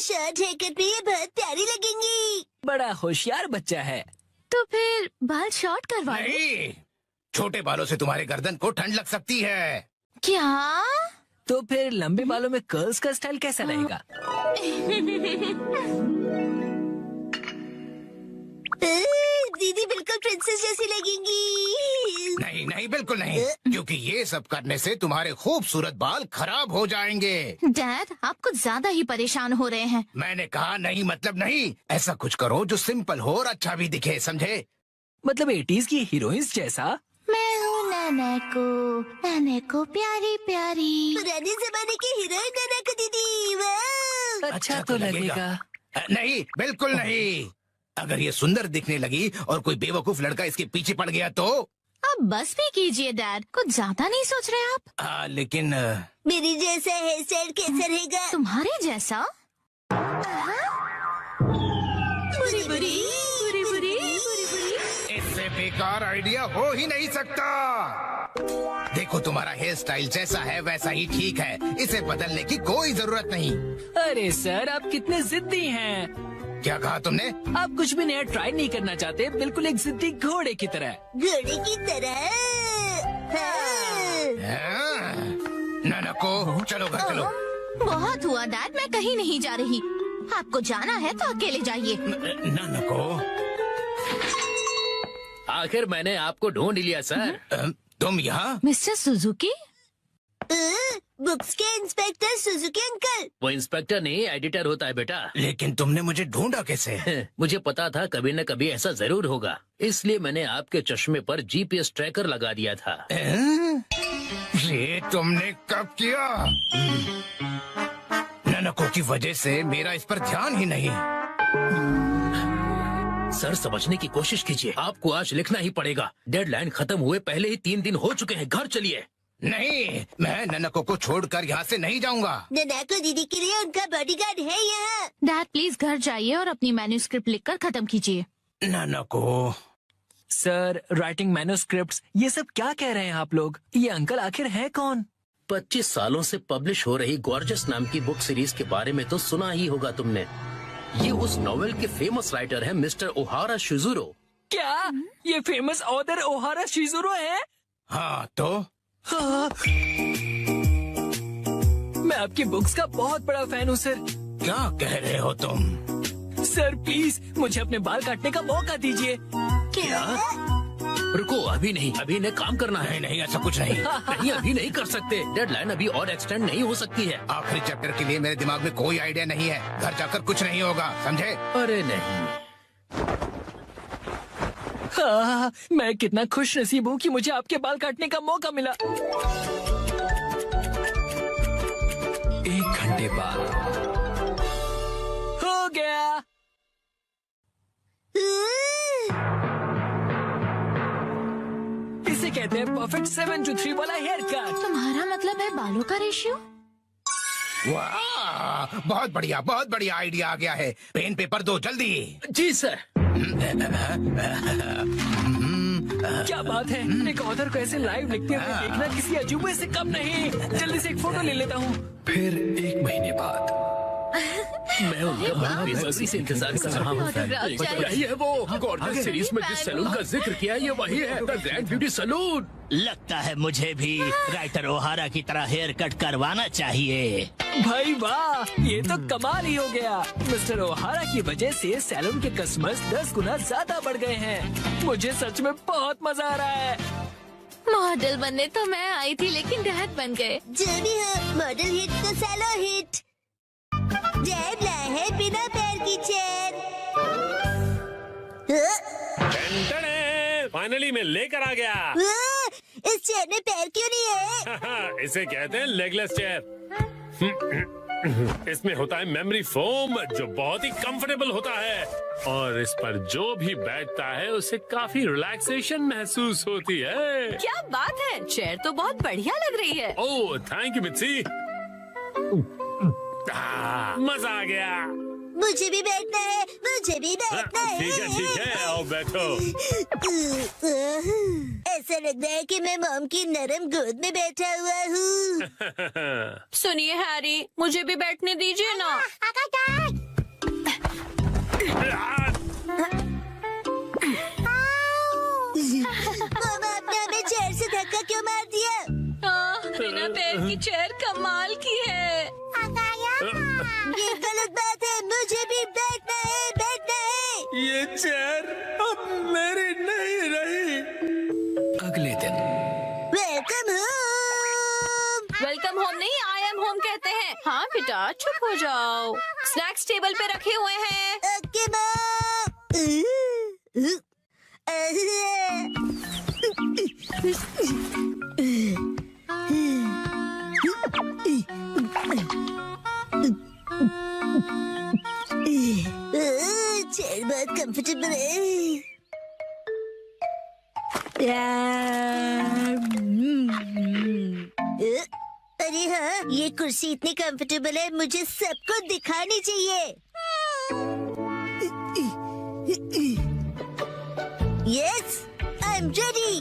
Short hair cut में ये बहुत प्यारी लगेंगी। बड़ा होशियार बच्चा है। तो फिर बाल शॉर्ट करवा लो। नहीं, छोटे बालों से तुम्हारे गर्दन को ठंड लग सकती है। क्या? तो फिर लंबे बालों में कर्ल्स का स्टाइल कैसा रहेगा? दीदी बिल्कुल बिल्कुल प्रिंसेस जैसी लगेंगी। नहीं नहीं बिल्कुल नहीं, क्योंकि ये सब करने से तुम्हारे खूबसूरत बाल खराब हो जाएंगे। डैड, आप कुछ ज्यादा ही परेशान हो रहे हैं। मैंने कहा नहीं मतलब नहीं। ऐसा कुछ करो जो सिंपल हो और अच्छा भी दिखे, समझे? मतलब 80s की हीरोइंस जैसा। मैं हूँ नैना को प्यारी प्यारी। पुराने जमाने की हीरोइन नैना को दीदी। वाह! अच्छा तो लगेगा। नहीं बिल्कुल नहीं। अगर ये सुंदर दिखने लगी और कोई बेवकूफ लड़का इसके पीछे पड़ गया तो? अब बस भी कीजिए डैड, कुछ ज्यादा नहीं सोच रहे आप? लेकिन मेरी जैसा हेयर स्टाइल कैसा रहेगा? तुम्हारे जैसा? बुरी बुरी बुरी बुरी। इससे बेकार आइडिया हो ही नहीं सकता। देखो तुम्हारा हेयर स्टाइल जैसा है वैसा ही ठीक है, इसे बदलने की कोई जरूरत नहीं। अरे सर, आप कितने जिद्दी हैं। क्या कहा तुमने? आप कुछ भी नया ट्राई नहीं करना चाहते, बिल्कुल एक जिद्दी घोड़े की तरह। घोड़े की तरह। नाना को चलो घर चलो। बहुत हुआ डैड, मैं कहीं नहीं जा रही। आपको जाना है तो अकेले जाइए। नाना को आखिर मैंने आपको ढूंढ लिया सर। तुम यहाँ? Mister Suzuki? बुक्स के इंस्पेक्टर सुजुकी अंकल। वो इंस्पेक्टर नहीं, एडिटर होता है बेटा। लेकिन तुमने मुझे ढूंढा कैसे? मुझे पता था कभी न कभी ऐसा जरूर होगा, इसलिए मैंने आपके चश्मे पर जीपीएस ट्रैकर लगा दिया था। ये तुमने कब किया? नानको की वजह से मेरा इस पर ध्यान ही नहीं। सर समझने की कोशिश कीजिए, आपको आज लिखना ही पड़ेगा। डेडलाइन खत्म हुए पहले ही 3 दिन हो चुके हैं। घर चलिए। नहीं, मैं ननको को छोड़कर यहाँ से नहीं जाऊँगा। ननको दीदी के लिए उनका बॉडीगार्ड है यहाँ। डैड प्लीज घर जाइए और अपनी मैन्युस्क्रिप्ट लिखकर खत्म कीजिए। ननको सर, राइटिंग मैन्युस्क्रिप्ट्स, ये सब क्या कह रहे हैं आप लोग? ये अंकल आखिर है कौन? 25 सालों से पब्लिश हो रही गॉर्जस नाम की बुक सीरीज के बारे में तो सुना ही होगा तुमने। ये उस नॉवेल के फेमस राइटर हैं मिस्टर ओहारा शिजुरो। क्या ये फेमस ऑथर ओहारा शिजुरो है? हाँ तो? हाँ। मैं आपकी बुक्स का बहुत बड़ा फैन हूँ सर। क्या कह रहे हो तुम? सर प्लीज मुझे अपने बाल काटने का मौका दीजिए। क्या? रुको, अभी नहीं, अभी ने काम करना है। नहीं ऐसा कुछ नहीं। नहीं अभी नहीं कर सकते, डेडलाइन अभी और एक्सटेंड नहीं हो सकती है। आखिरी चैप्टर के लिए मेरे दिमाग में कोई आइडिया नहीं है। घर जाकर कुछ नहीं होगा, समझे? अरे नहीं। हाँ, मैं कितना खुश नसीब हूँ कि मुझे आपके बाल काटने का मौका मिला। 1 घंटे बाद हो गया। इसे कहते हैं परफेक्ट 7 to 3 वाला हेयर कट। तुम्हारा मतलब है बालों का रेशियो? वाह, बहुत बढ़िया आइडिया आ गया है। पेन पेपर दो जल्दी। जी सर। क्या बात है, एक ऑथर को ऐसे लाइव लिखते हुए देखना किसी अजूबे से कम नहीं। जल्दी से एक फोटो ले लेता हूँ। फिर 1 महीने बाद मैं उनका बेसब्री से इंतजार कर रहा हूँ। यही है वो गॉर्जस सीरीज में जिस सैलून का जिक्र किया, ये वही है, द ग्रैंड ब्यूटी सैलून। लगता है मुझे भी राइटर ओहारा की तरह हेयर कट करवाना चाहिए। भाई वाह, ये तो कमाल ही हो गया। मिस्टर ओहारा की वजह से सैलून के कस्टमर्स 10 गुना ज्यादा बढ़ गए हैं। मुझे सच में बहुत मजा आ रहा है। मॉडल बनने तो मैं आई थी, लेकिन डैड बन गए। जो भी हो, मॉडल हिट तो सालो हिट। डैड लाए है बिना पैर की चेयर। फाइनली मैं लेकर आ गया। इस चेयर में पैर क्यों नहीं है? इसे कहते हैं लेगलेस चेयर। इसमें होता है मेमोरी फोम, जो बहुत ही कंफर्टेबल होता है, और इस पर जो भी बैठता है उसे काफी रिलैक्सेशन महसूस होती है। क्या बात है, चेयर तो बहुत बढ़िया लग रही है। Oh thank you Mitsi. मजा आ गया। मुझे भी बैठना है, मुझे भी बैठना है। ठीक है, आओ बैठो। ऐसा लग रहा है कि मैं मॉम की नरम गोद में बैठा हुआ हूँ। सुनिए हैरी, मुझे भी बैठने दीजिए ना। मामा, आपने हमें चेयर से धक्का क्यों मार दिया? बिना पैर की चेयर कमाल की है। ये गलत बात है, मुझे भी बैठना है, बैठना है। ये चेयर अब मेरी नहीं बेटा चुप हो जाओ। स्नैक्स टेबल पे रखे हुए हैं। ओके माँ। चेयर बहुत कंफर्टेबल है। अरे हाँ, ये कुर्सी इतनी कंफर्टेबल है, मुझे सबको दिखानी चाहिए। Yes, I am ready.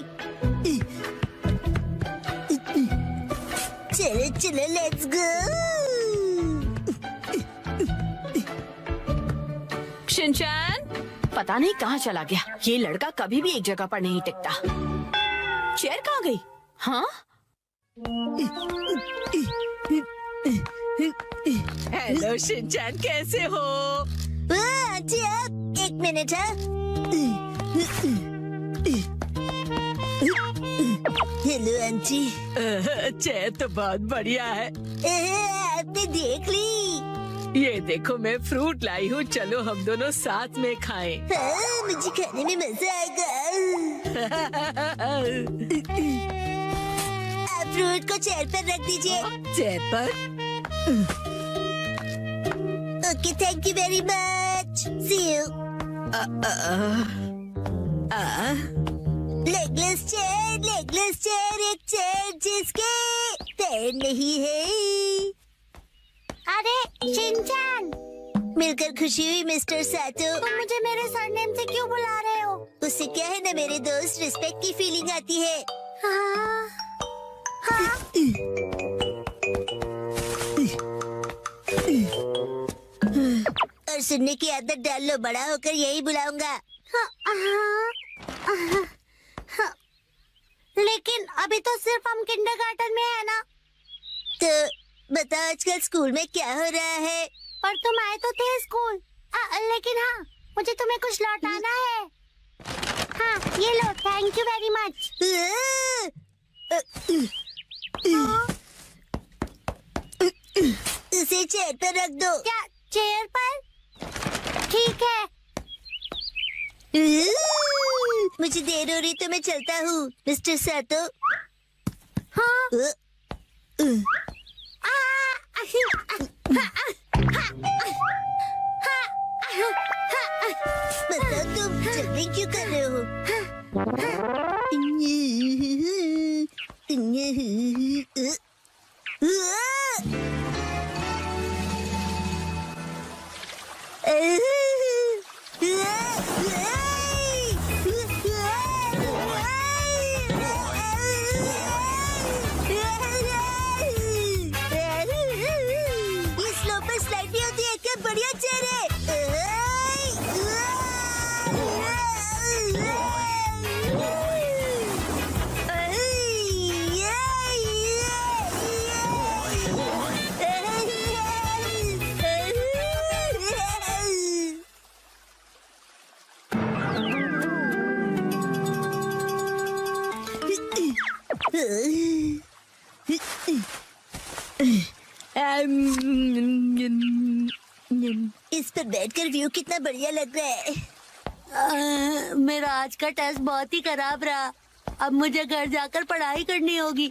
चलो चलो, लेट्स गो। शिनचैन, पता नहीं कहाँ चला गया। ये लड़का कभी भी एक जगह पर नहीं टिकता। चेयर कहाँ गई? हाँ? हेलो शिनचैन, कैसे हो? जी आप एक मिनट है। Hello aunty. चेयर तो बहुत बढ़िया है। आपने देख ली? ये देखो, मैं फ्रूट लाई हूँ। चलो हम दोनों साथ में खाएं। हाँ, मुझे खाने में मजा आएगा। आप फ्रूट को चेयर पर रख दीजिए। चेयर पर? Okay, thank you very much. See you. Legless chair, एक चेयर जिसके पैर नहीं है। अरे शिनचैन, मिलकर खुशी हुई मिस्टर सातो। तुम मुझे मेरे सरनेम से क्यों बुला रहे हो? उससे क्या है ना मेरे दोस्त, रिस्पेक्ट की फीलिंग आती है। हाँ, हाँ। और सुनने की आदत डाल लो, बड़ा होकर यही बुलाऊंगा। लेकिन अभी तो सिर्फ हम किंडरगार्टन में है ना। तो बताओ आजकल स्कूल में क्या हो रहा है? पर तुम आए तो थे स्कूल। लेकिन हाँ, मुझे तुम्हें कुछ लौटाना है। हाँ, ये लो, थैंक यू वेरी मच। उसे चेयर पर रख दो। क्या चेयर पर? ठीक है। मुझे देर हो रही तो मैं चलता हूँ, मिस्टर सातो। हाँ? बताओ तुम जल्दी क्यों कर रहे हो? ये स्लोपर स्लाइड भी होती है क्या? बढ़िया चेयर है। इस पर बैठकर व्यू कितना बढ़िया लग रहा है। मेरा आज का टेस्ट बहुत ही खराब रहा। अब मुझे घर जाकर पढ़ाई करनी होगी।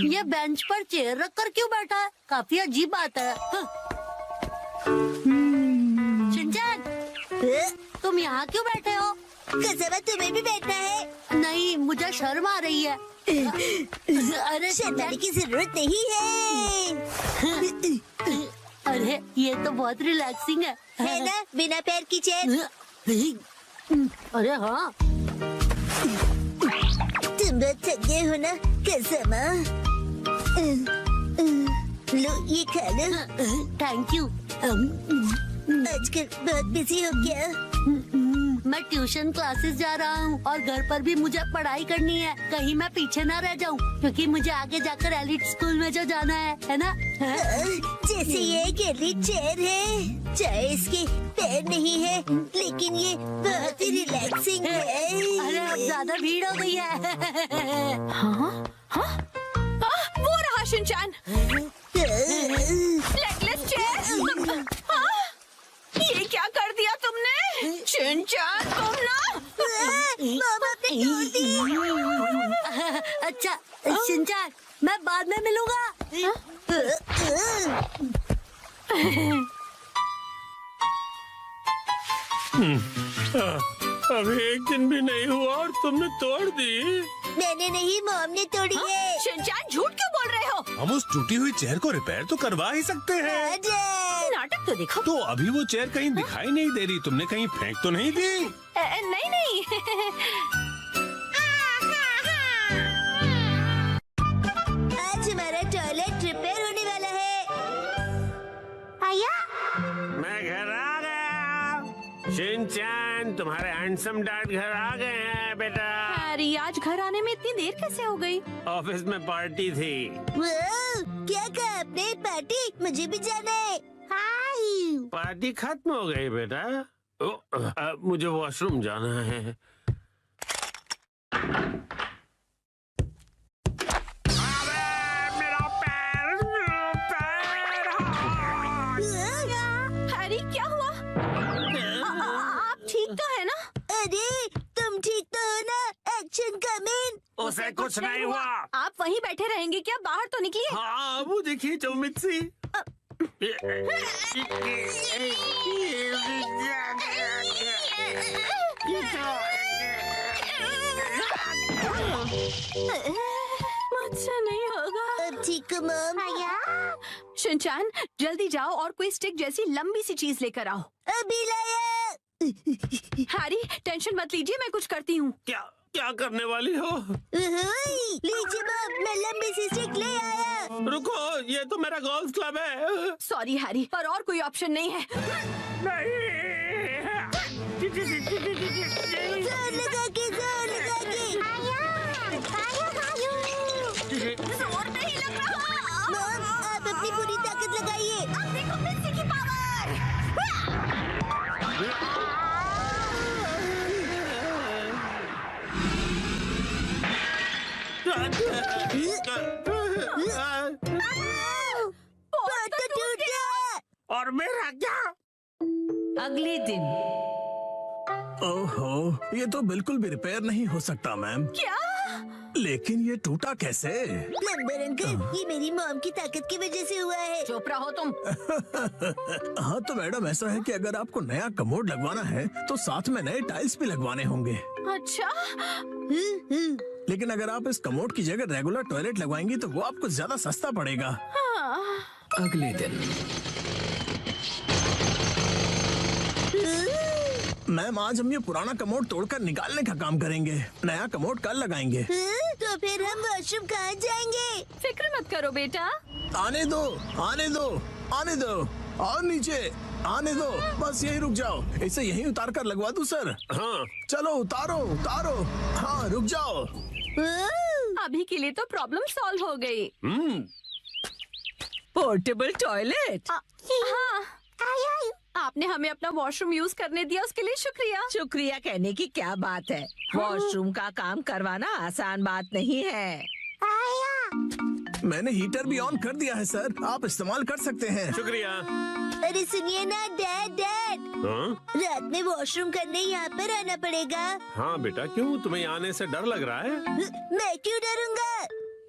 ये बेंच पर चेयर रखकर क्यों बैठा है? काफी अजीब बात है। शिनचैन, तुम यहाँ क्यों बैठे हो? कसम तुम्हें भी बैठना है? नहीं, मुझे शर्म आ रही है। अरे शर्माने की जरूरत नहीं है। अरे ये तो बहुत रिलैक्सिंग है ना, बिना पैर की चेयर। अरे हाँ, तुम बहुत थक गए हो ना कसम। लो ये खा लो। Thank you. आजकल बहुत बिजी हो गया। मैं ट्यूशन क्लासेस जा रहा हूँ और घर पर भी मुझे पढ़ाई करनी है। कहीं मैं पीछे ना रह जाऊँ, क्योंकि मुझे आगे जाकर एलिट स्कूल में जो जाना है ना। जैसे ये एक एलिट चेयर है, चाहे इसके पैर नहीं है, लेकिन ये बहुत ही रिलैक्सिंग है। अरे अब ज्यादा भीड़ हो गई है। हाँ? हाँ? शिनचैन। Legless chair. हाँ? ये क्या कर दिया तुमने? शिनचैन तुम ना। मामा ने तोड़ दी। अच्छा शिनचैन, मैं बाद में मिलूंगा। अभी एक दिन भी नहीं हुआ और तुमने तोड़ दी। मैंने नहीं, मॉम ने तोड़ी है। शिनचैन झूठ क्यों बोल रहे हो? हम उस टूटी हुई चेयर को रिपेयर तो करवा ही सकते हैं। अजय, नाटक तो देखो। तो अभी वो चेयर कहीं दिखाई नहीं दे रही, तुमने कहीं फेंक तो नहीं दी? नहीं नहीं। आज हमारा टॉयलेट रिपेयर होने वाला है। आया? मैं घर आ गया। शिनचैन, तुम्हारे हैंडसम डैड घर आ गए हैं बेटा। हैरी, आज घर आने में इतनी देर कैसे हो गई? ऑफिस में पार्टी थी। वाह, क्या कहा आपने? पार्टी? मुझे भी जाना है। हाय। पार्टी खत्म हो गई बेटा। मुझे वॉशरूम जाना है। हैरी, क्या हुआ? आप ठीक तो है ना? अरे तुम ठीक तो हो ना? Action coming. उसे कुछ नहीं हुआ। आप वहीं बैठे रहेंगे क्या? बाहर तो निकलिए। हाँ, वो देखिए जो मिक्सी। मुझसे नहीं होगा। अब ठीक हो मॉम? शिनचैन, जल्दी जाओ और कोई स्टिक जैसी लंबी सी चीज लेकर आओ। अभी लाया। हैरी, टेंशन मत लीजिए, मैं कुछ करती हूँ। क्या क्या करने वाली हो? लीजिए मॉम, मैं लंबी सी स्टिक ले आया। रुको, ये तो मेरा गोल्फ क्लब है। सॉरी हैरी, पर और कोई ऑप्शन नहीं है। जोर लगा के, जोर लगा के। जोर नहीं लग रहा। मॉम, आप अपनी पूरी ताकत लगाइए। अब देखो मिक्सी की पावर। पोर्ट तो टूट गया। और मेरा क्या? अगले दिन। ओहो, ये तो बिल्कुल भी रिपेयर नहीं हो सकता मैम। क्या? लेकिन ये टूटा कैसे? प्लम्बर अंकल, ये मेरी मॉम की ताकत की वजह से हुआ है। चुप रहो तुम। हाँ तो मैडम, ऐसा है कि अगर आपको नया कमोड लगवाना है तो साथ में नए टाइल्स भी लगवाने होंगे। अच्छा, लेकिन अगर आप इस कमोड की जगह रेगुलर टॉयलेट लगवाएंगी तो वो आपको ज्यादा सस्ता पड़ेगा। हाँ। अगले दिन। मैम, आज हम ये पुराना कमोड तोड़कर निकालने का काम करेंगे। नया कमोड कल लगाएंगे। तो फिर हम वॉशरूम कहाँ जाएंगे? फिक्र मत करो बेटा। आने दो, आने दो, आने दो, और नीचे आने दो। बस यही रुक जाओ। इसे यहीं उतार कर लगवा दूं सर? हाँ। चलो उतारो, उतारो। हाँ, रुक जाओ। अभी के लिए तो प्रॉब्लम सॉल्व हो गई। Portable toilet. हाँ, आपने हमें अपना वॉशरूम यूज करने दिया, उसके लिए शुक्रिया। शुक्रिया कहने की क्या बात है। वॉशरूम का काम करवाना आसान बात नहीं है। मैंने हीटर भी ऑन कर दिया है सर, आप इस्तेमाल कर सकते हैं। शुक्रिया। अरे सुनिए ना डैड, रात में वॉशरूम करने यहाँ पर आना पड़ेगा। हाँ बेटा, क्यों? तुम्हें आने से डर लग रहा है? मैं क्यों डरूंगा?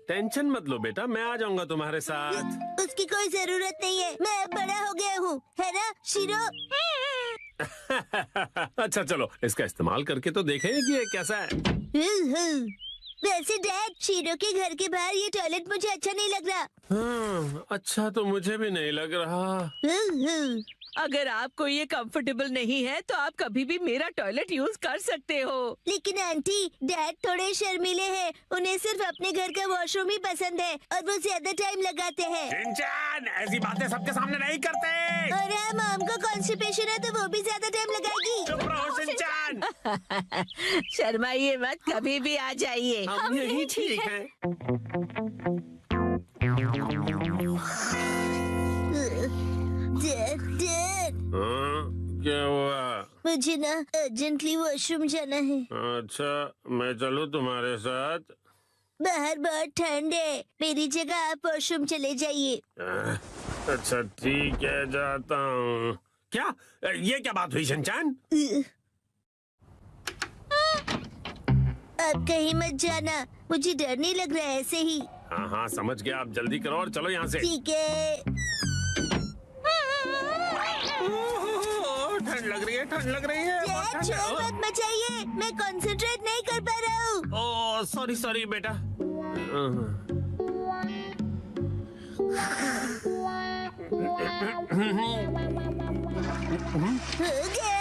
टेंशन मत लो बेटा, मैं आ जाऊंगा तुम्हारे साथ। उसकी कोई जरूरत नहीं है, मैं अब बड़ा हो गया हूँ, है ना शिरो? अच्छा चलो, इसका इस्तेमाल करके तो देखें कि ये कैसा है। वैसे डैड, शीरो के घर के बाहर ये टॉयलेट मुझे अच्छा नहीं लग रहा। हाँ, अच्छा तो मुझे भी नहीं लग रहा। अगर आपको ये कंफर्टेबल नहीं है तो आप कभी भी मेरा टॉयलेट यूज कर सकते हो। लेकिन आंटी, डैड थोड़े शर्मीले हैं, उन्हें सिर्फ अपने घर का वॉशरूम ही पसंद है और वो ज्यादा टाइम लगाते हैं। शिनचैन, ऐसी बातें सबके सामने नहीं करते। और हाँ, मॉम को कॉन्स्टिपेशन है तो वो भी ज्यादा टाइम लगाएगी। चुप रहो शिनचैन। शर्माइए मत, कभी भी आ जाइए। हम यही ठीक है। डैड, क्या हुआ? मुझे ना अर्जेंटली वॉशरूम जाना है। अच्छा, मैं चलूं तुम्हारे साथ? बाहर बहुत ठंड है, मेरी जगह आप वॉशरूम चले जाइए। अच्छा ठीक है, जाता हूँ। क्या ये क्या बात हुई शिनचैन? अब कहीं मत जाना, मुझे डर नहीं लग रहा है ऐसे ही। हाँ हाँ समझ गया, आप जल्दी करो और चलो यहाँ से। ठीक है। ठंड लग रही है, ठंड लग रही है। जैक, शोर मत मचाइए, मैं कंसंट्रेट नहीं कर पा रहा हूँ। ओह सॉरी सॉरी बेटा। हो गया।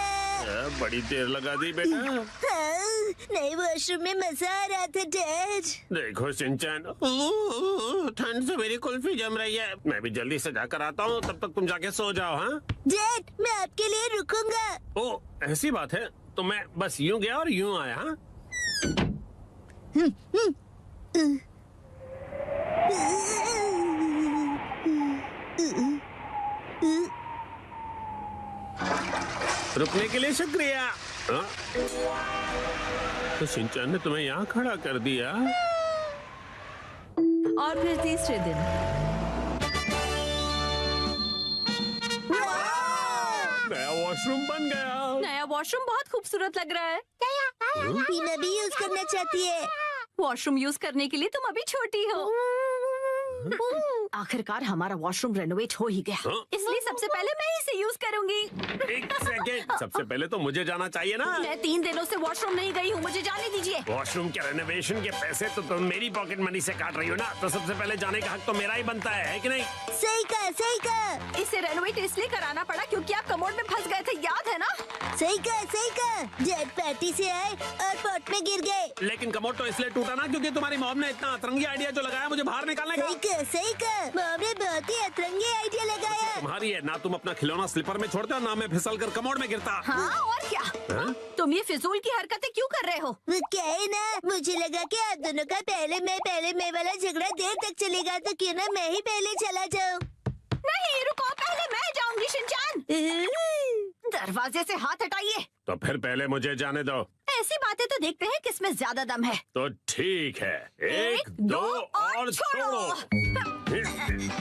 बड़ी देर लगा दी बेटा। हाँ, नए वॉशरूम में मजा आ रहा था डैड। देखो शिनचैन, ठंड से मेरी कुल्फी जम रही है। मैं भी जल्दी से जाकर आता हूँ, तब तक तुम जाके सो जाओ। हाँ डैड, मैं आपके लिए रुकूंगा। ओह ऐसी बात है, तो मैं बस यूं गया और यूं आया। हाँ रुकने के लिए शुक्रिया। हाँ? तो शिनचैन ने तुम्हें यहाँ खड़ा कर दिया। और फिर तीसरे दिन नया वॉशरूम बन गया। नया वॉशरूम बहुत खूबसूरत लग रहा है। टीना भी यूज करना चाहती है। वॉशरूम यूज करने के लिए तुम अभी छोटी हो। आखिरकार हमारा वॉशरूम रेनोवेट हो ही गया, इसलिए सबसे पहले मैं इसे यूज करूंगी। एक सेकेंड, सबसे पहले तो मुझे जाना चाहिए ना। मैं 3 दिनों से वॉशरूम नहीं गई हूँ, मुझे जाने दीजिए। वॉशरूम के रेनोवेशन के पैसे तो तुम मेरी पॉकेट मनी से काट रही हो ना, तो सबसे पहले जाने का हक तो मेरा ही बनता है कि नहीं? सही कहा, सही कहा। इसे रेनोवेट इसलिए कराना पड़ा क्योंकि आप कमोड में फंस गए थे, याद है ना? सही कहा, सही कहा। डैड पार्टी से आए और पॉट में गिर गए। लेकिन कमोड तो इसलिए टूटा ना क्योंकि तुम्हारी मॉम ने इतना अतरंगी आइडिया जो लगाया मुझे बाहर निकालने का। सही कहा, सही कहा। मॉम ने बहुत ही अतरंगी आइडिया लगाया। तुम्हारी है ना, तुम अपना खिलौना स्लीपर में छोड़ते हो ना मैं फिसल कर कमोड में गिरता। हाँ और क्या? हाँ? तुम ये फिजूल की हरकतें क्यों कर रहे हो? वो क्या है ना, मुझे लगा कि आप दोनों का पहले मैं वाला झगड़ा देर तक चलेगा, तो क्यों ना मैं ही पहले चला जाऊँ। नहीं रुको, पहले मैं जाऊंगी शिनचैन। दरवाजे से हाथ हटाइए। तो फिर पहले मुझे जाने दो। ऐसी बातें तो देखते हैं किसमें ज्यादा दम है। तो ठीक है, 1 2 और छोड़ो।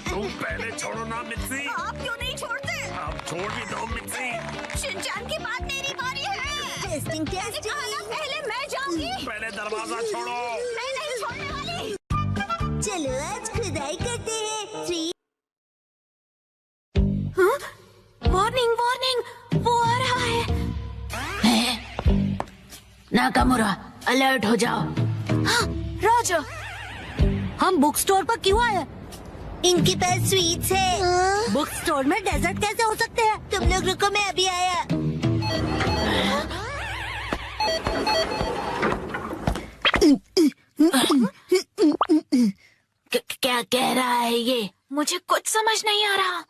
तुम पहले छोड़ो ना मिक्सी। आप क्यों नहीं छोड़ते? आप छोड़ भी दो मिक्सी। शिनचैन की बात मेरी बारी है। Testing testing. पहले मैं जाऊंगी। पहले दरवाजा छोड़ो। मैं नहीं छोड़ने वाली। चलो आज खुदाई करते हैं। 3 वार्निंग वार्निंग, वो आ रहा है। नाकामुरा, अलर्ट हो जाओ। हाँ, राजा, हम बुक स्टोर पर क्यों आए? इनके पास स्वीट्स है। बुक स्टोर में डेजर्ट कैसे हो सकते हैं? तुम लोग रुको, मैं अभी आया। क्या कह रहा है ये? मुझे कुछ समझ नहीं आ रहा।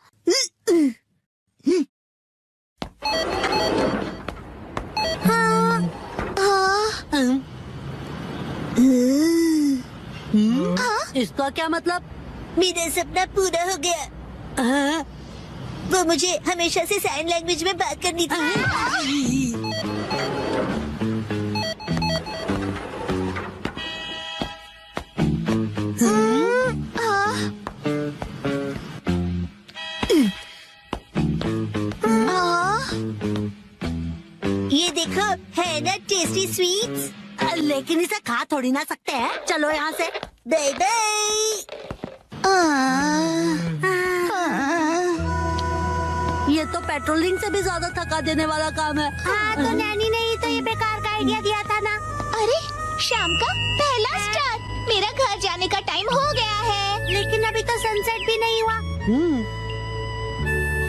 इसका क्या मतलब? मेरा सपना पूरा हो गया। वो मुझे हमेशा से साइन लैंग्वेज में बात करनी थी। ये देखो, है ना टेस्टी स्वीट्स। लेकिन इसे खा थोड़ी ना सकते हैं। चलो यहाँ से। Bye bye. ये तो पेट्रोलिंग से भी ज्यादा थका देने वाला काम है। हाँ, तो नैनी ने ही तो ये बेकार का आइडिया दिया था ना। अरे शाम का पहला स्टार। मेरा घर जाने का टाइम हो गया है। लेकिन अभी तो सनसेट भी नहीं हुआ।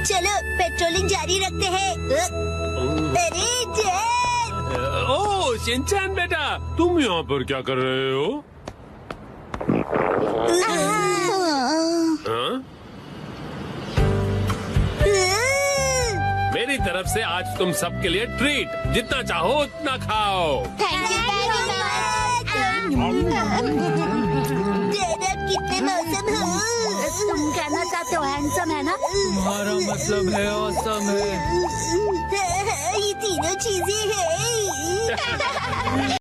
चलो पेट्रोलिंग जारी रखते हैं। अरे जैक! ओह शिनचैन बेटा, तुम यहाँ पर क्या कर रहे हो? हाँ? मेरी तरफ से आज तुम सबके लिए ट्रीट, जितना चाहो उतना खाओ। Thank you very much. कितने मौसम हो। तुम कहना चाहते हो हैंडसम है ना? तुम्हारा मतलब है ऑसम है। ये तीनों चीजें हैं।